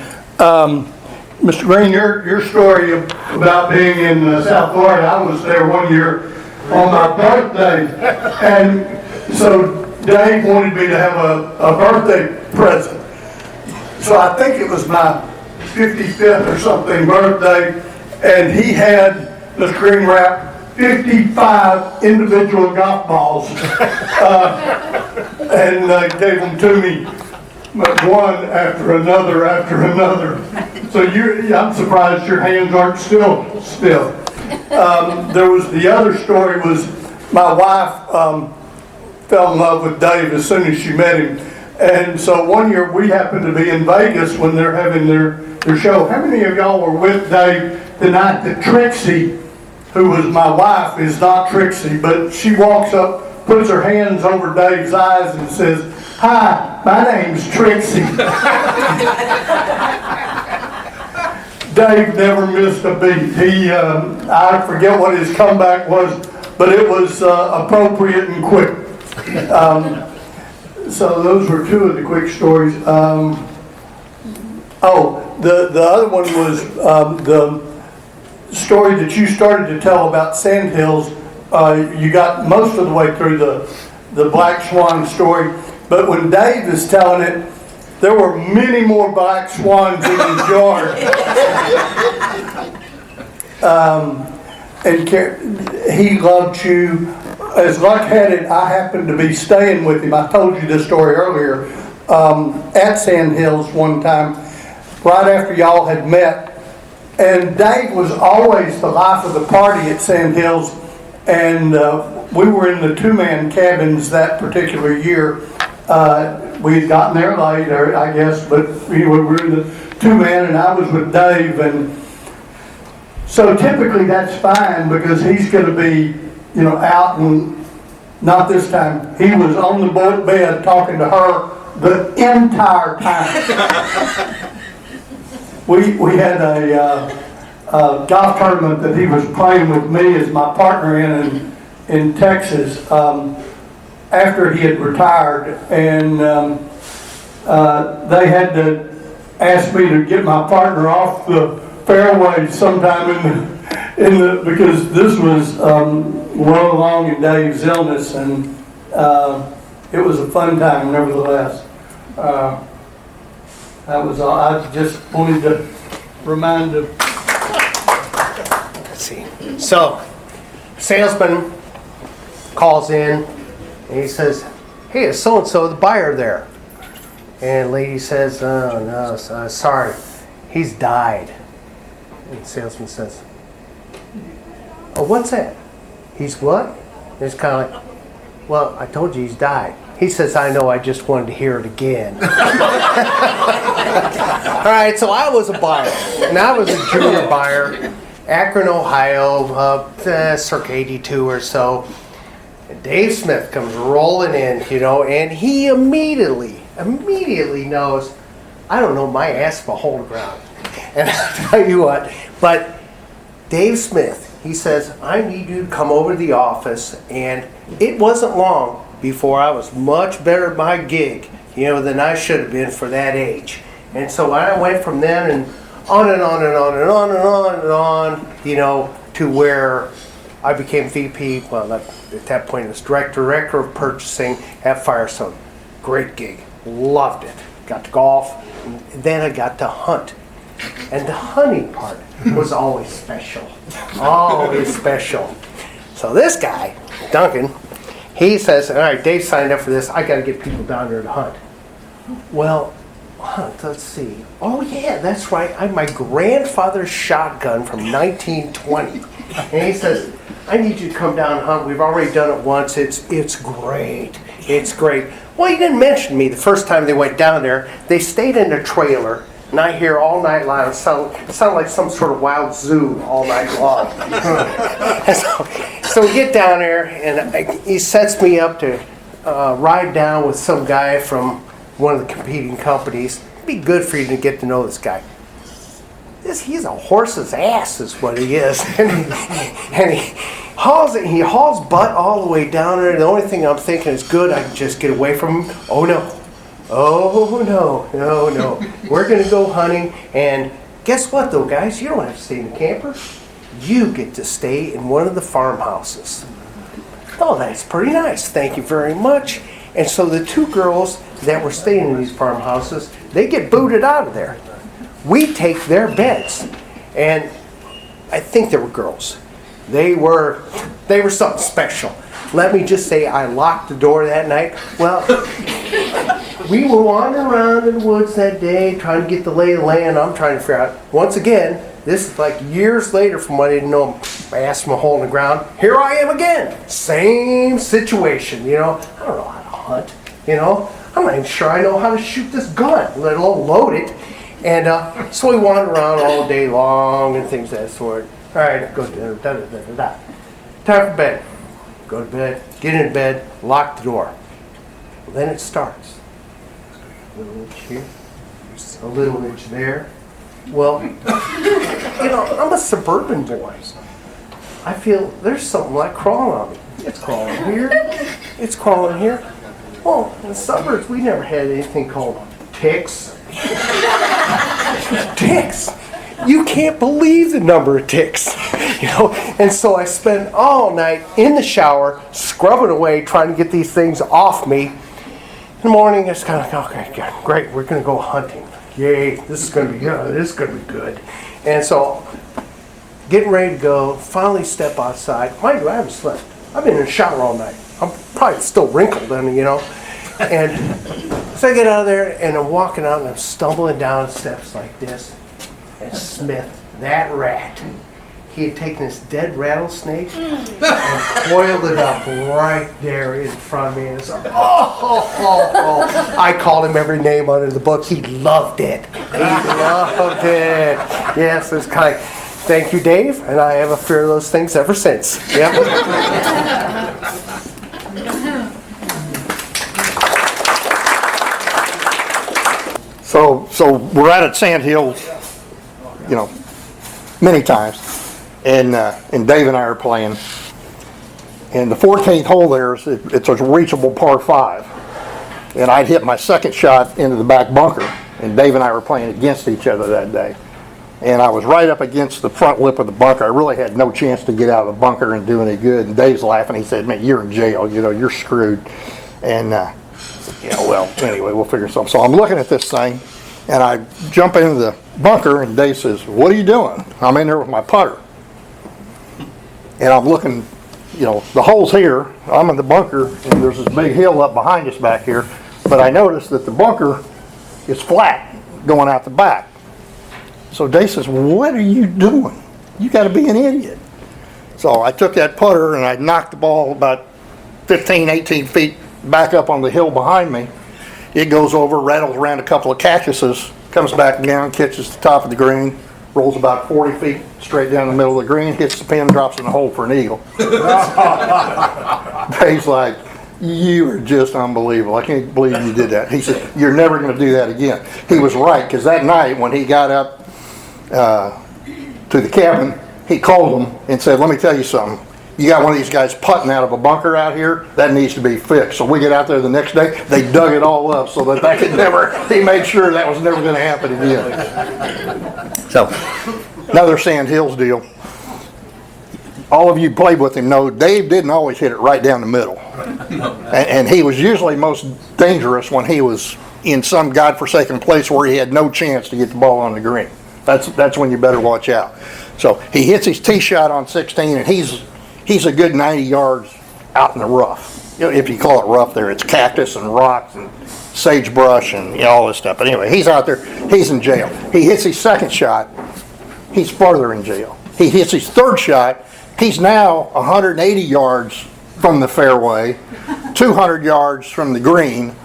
Mr. Green, your story about being in South Florida, I was there one year on my birthday, and so Dave wanted me to have a birthday present. so I think it was my 55th or something birthday, and he had, Mr. Green wrapped 55 individual golf balls, and gave them to me, one after another after another. So I'm surprised your hands aren't still stiff. There was the other story was my wife fell in love with Dave as soon as she met him. And so one year we happened to be in Vegas when they're having their show. How many of y'all were with Dave the night that Trixie, who was my wife, is not Trixie, but she walks up, puts her hands over Dave's eyes and says, "Hi, my name's Trixie." Dave never missed a beat. I forget what his comeback was, but it was appropriate and quick. So those were two of the quick stories. The other one was the story that you started to tell about Sandhills. You got most of the way through the Black Swan story, but when Dave is telling it, there were many more black swans in his yard. And he loved you. As luck had it, I happened to be staying with him. I told you this story earlier. At Sandhills one time, right after y'all had met. And Dave was always the life of the party at Sandhills. And we were in the two-man cabins that particular year. We had gotten there late, I guess, but we were in the two-man, and I was with Dave. And so typically that's fine because he's going to be, out, and not this time. He was on the bed talking to her the entire time. We had a golf tournament that he was playing with me as my partner in Texas after he had retired, and they had to ask me to get my partner off the fairway sometime because this was well along in Dave's illness, and it was a fun time nevertheless. That was all. I just wanted to remind them. Let's see. So, salesman calls in and he says, "Hey, is so-and-so the buyer there?" And lady says, "Oh, no, sorry, he's died." And the salesman says, "Oh, what's that? He's what?" And it's kind of like, "Well, I told you he's died." He says, "I know, I just wanted to hear it again." All right, so I was a buyer, and I was a junior buyer, Akron, Ohio, circa 82 or so. And Dave Smith comes rolling in, and he immediately knows, I don't know my ass from a hole in the ground. And I'll tell you what, but Dave Smith, he says, "I need you to come over to the office," and it wasn't long before I was much better at my gig, than I should have been for that age. And so I went from then and on and on and on and on and on and on, to where I became VP. Well, at that point it was director of purchasing at Firestone. Great gig, loved it. Got to golf, and then I got to hunt. And the hunting part was always special. Always special. So this guy, Duncan, he says, "All right, Dave signed up for this. I got to get people down there to hunt." Well, hunt, let's see. Oh, yeah, that's right. I have my grandfather's shotgun from 1920. And he says, "I need you to come down and hunt. We've already done it once. It's great. It's great." Well, he didn't mention me the first time they went down there. They stayed in a trailer. And I hear all night long, sound like some sort of wild zoo all night long. so we get down there, and he sets me up to ride down with some guy from one of the competing companies. It'd be good for you to get to know this guy. He's a horse's ass is what he is. and he hauls butt all the way down there. The only thing I'm thinking is, good, I can just get away from him. Oh, no. We're going to go hunting, and guess what, though, guys? You don't have to stay in the camper. You get to stay in one of the farmhouses. Oh, that's pretty nice. Thank you very much. And so the two girls that were staying in these farmhouses, they get booted out of there. We take their beds. And I think they were girls. They were something special. Let me just say, I locked the door that night. Well, we were wandering around in the woods that day trying to get the lay of the land. I'm trying to figure out, once again, this is like years later from when I didn't know I asked from a hole in the ground. Here I am again. Same situation, I don't know how to hunt, I'm not even sure I know how to shoot this gun, let alone load it. And so we wandered around all day long and things of that sort. All right, go to dinner, da-da-da-da-da. Time for bed. Go to bed, get in bed, lock the door. Well, then it starts. A little itch here, a little itch there. Well, I'm a suburban boy. I feel there's something like crawling on me. It's crawling here, it's crawling here. Well, in the suburbs, we never had anything called ticks. Ticks. You can't believe the number of ticks, And so I spent all night in the shower, scrubbing away, trying to get these things off me. In the morning, it's kind of like, okay, great, we're going to go hunting. Yay, this is going to be good. This is going to be good. And so, getting ready to go, finally step outside. Mind you, I haven't slept. I've been in the shower all night. I'm probably still wrinkled, And so I get out of there, and I'm walking out, and I'm stumbling down steps like this. And Smith, that rat, he had taken this dead rattlesnake and coiled it up right there in front of me. And it's like, I called him every name under the book. He loved it. He loved it. Yes, it's kind of, thank you, Dave. And I have a fear of those things ever since. Yep. So we're out at Sand Hills, many times, and Dave and I are playing. And the 14th hole there it's a reachable par 5, and I'd hit my second shot into the back bunker, and Dave and I were playing against each other that day. And I was right up against the front lip of the bunker. I really had no chance to get out of the bunker and do any good. And Dave's laughing. He said, "Man, you're in jail. You're screwed." And well, anyway, we'll figure something. So I'm looking at this thing, and I jump into the bunker, and Dave says, "What are you doing?" I'm in there with my putter. And I'm looking, the hole's here. I'm in the bunker, and there's this big hill up behind us back here. But I noticed that the bunker is flat going out the back. So Dave says, "What are you doing? You got to be an idiot." So I took that putter, and I knocked the ball about 15, 18 feet back up on the hill behind me. It goes over, rattles around a couple of cactuses, comes back down, catches the top of the green, rolls about 40 feet straight down the middle of the green, hits the pin, drops in the hole for an eagle. Dave's like, "You are just unbelievable. I can't believe you did that." He said, "You're never going to do that again." He was right, because that night when he got up to the cabin, he called them and said, "Let me tell you something. You got one of these guys putting out of a bunker out here, that needs to be fixed." So we get out there the next day, they dug it all up so that could never, he made sure that was never going to happen again. So, another Sand Hills deal. All of you played with him know Dave didn't always hit it right down the middle. And he was usually most dangerous when he was in some godforsaken place where he had no chance to get the ball on the green. That's when you better watch out. So he hits his tee shot on 16, and he's a good 90 yards out in the rough. If you call it rough there, it's cactus and rocks and sagebrush and all this stuff. But anyway, he's out there, he's in jail. He hits his second shot, he's further in jail. He hits his third shot, he's now 180 yards from the fairway, 200 yards from the green.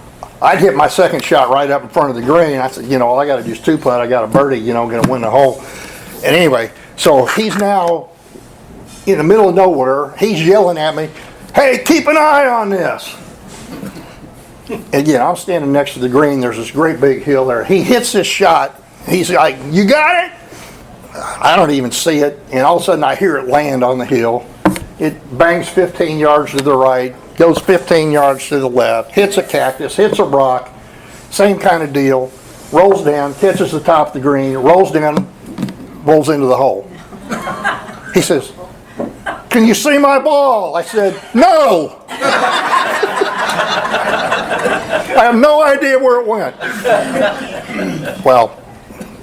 I'd hit my second shot right up in front of the green. I said, all I got to do is 2-putt. I got a birdie, going to win the hole. And anyway, so he's now in the middle of nowhere. He's yelling at me, "Hey, keep an eye on this." And I'm standing next to the green. There's this great big hill there. He hits this shot. He's like, "You got it?" I don't even see it. And all of a sudden I hear it land on the hill. It bangs 15 yards to the right, goes 15 yards to the left, hits a cactus, hits a rock, same kind of deal, rolls down, catches the top of the green, rolls down, rolls into the hole. He says, "Can you see my ball?" I said, "No." I have no idea where it went. Well,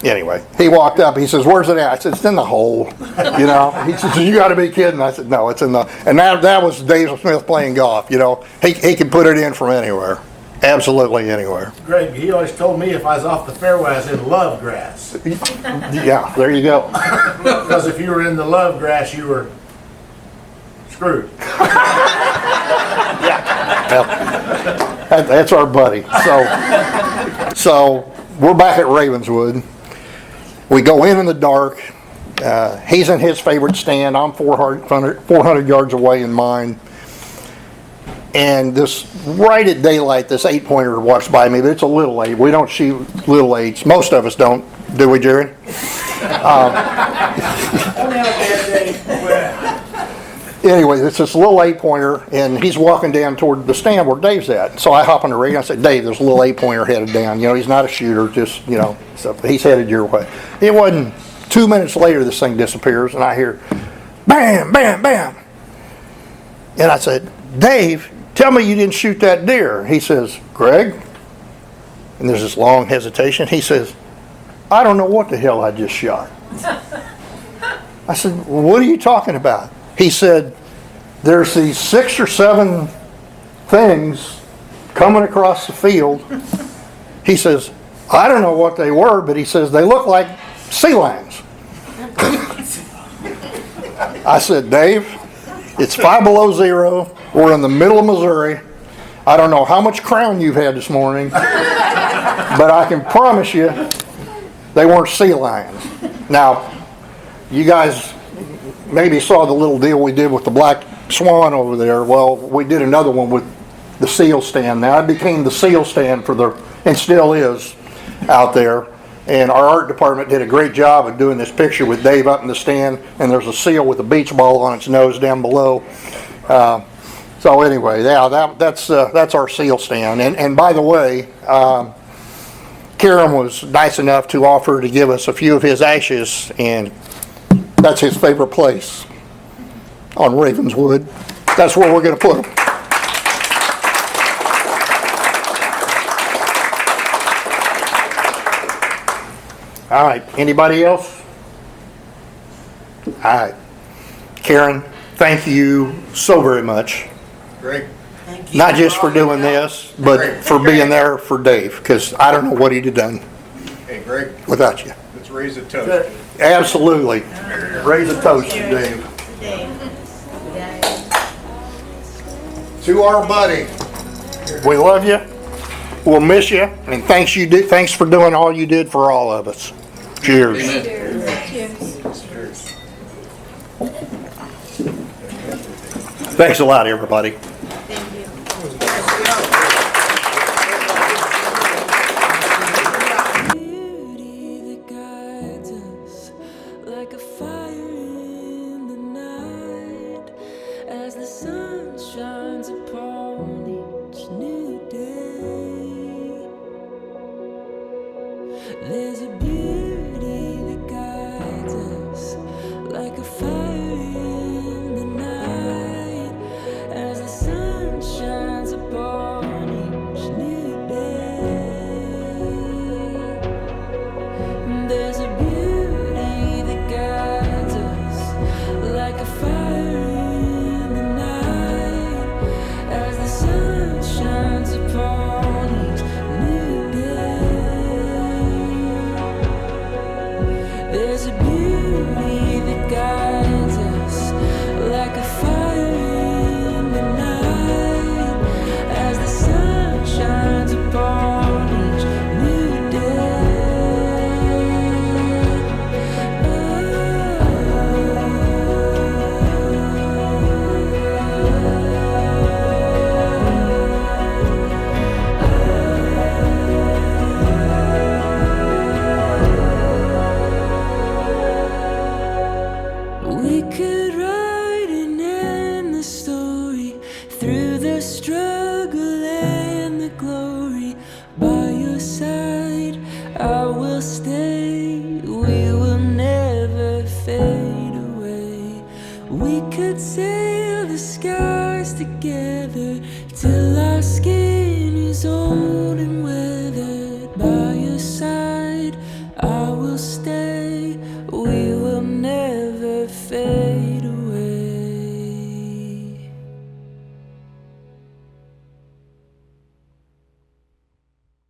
anyway, he walked up. He says, "Where's it at?" I said, "It's in the hole." You know. He says, "You got to be kidding." I said, "No, it's in the." And that was Dave Smith playing golf. You know, he could put it in from anywhere, absolutely anywhere. Greg, he always told me if I was off the fairway, I was in love grass. Yeah, there you go. Because if you were in the love grass, you were screwed. Well, that's our buddy. So we're back at Ravenswood. We go in the dark. He's in his favorite stand. I'm 400 yards away in mine. And this, right at daylight, this 8-pointer walks by me, but it's a little 8. We don't shoot little 8s. Most of us don't, do we, Jerry? Anyway, it's this little 8-pointer, and he's walking down toward the stand where Dave's at. So I hop on the radio and I say, "Dave, there's a little 8-pointer headed down. You know, he's not a shooter, just, you know, so he's headed your way." It wasn't 2 minutes later, this thing disappears, and I hear, bam, bam, bam. And I said, "Dave, tell me you didn't shoot that deer." He says, "Greg," and there's this long hesitation. He says, "I don't know what the hell I just shot." I said, "What are you talking about?" He said, "There's these 6 or 7 things coming across the field." He says, "I don't know what they were, but," he says, "they look like sea lions." I said, "Dave, it's 5 below zero. We're in the middle of Missouri. I don't know how much Crown you've had this morning, but I can promise you they weren't sea lions." Now, you guys maybe saw the little deal we did with the black swan over there. Well, we did another one with the seal stand. Now, I became the seal stand and still is, out there. And our art department did a great job of doing this picture with Dave up in the stand, and there's a seal with a beach ball on its nose down below. So anyway, yeah, that's our seal stand. And by the way, Karen was nice enough to offer to give us a few of his ashes, and that's his favorite place on Ravenswood. That's where we're going to put them. All right, anybody else? All right. Karen, thank you so very much. Greg? Not just for doing this, but for being there for Dave, because I don't know what he'd have done Hey, Greg, without you. let's raise a toast. Absolutely. Raise a toast to Dave. To our buddy. We love you. We'll miss you. And thanks for doing all you did for all of us. Cheers. Thanks a lot, everybody. Beauty that guides us like a fire in the night as the sun shines upon each new day. There's a beauty that guides us like a fire in the night as the sun shines upon each new day. There's a beauty that guides us like a fire in the night as the sun shines upon each new day. There's a beauty that guides us like a fire in the night as the sun shines upon each new day. We could write an endless story through the struggle and the glory. By your side, I will stay. We will never fade away. We could sail the skies together till our skin is old. old and withered by your side. I will stay.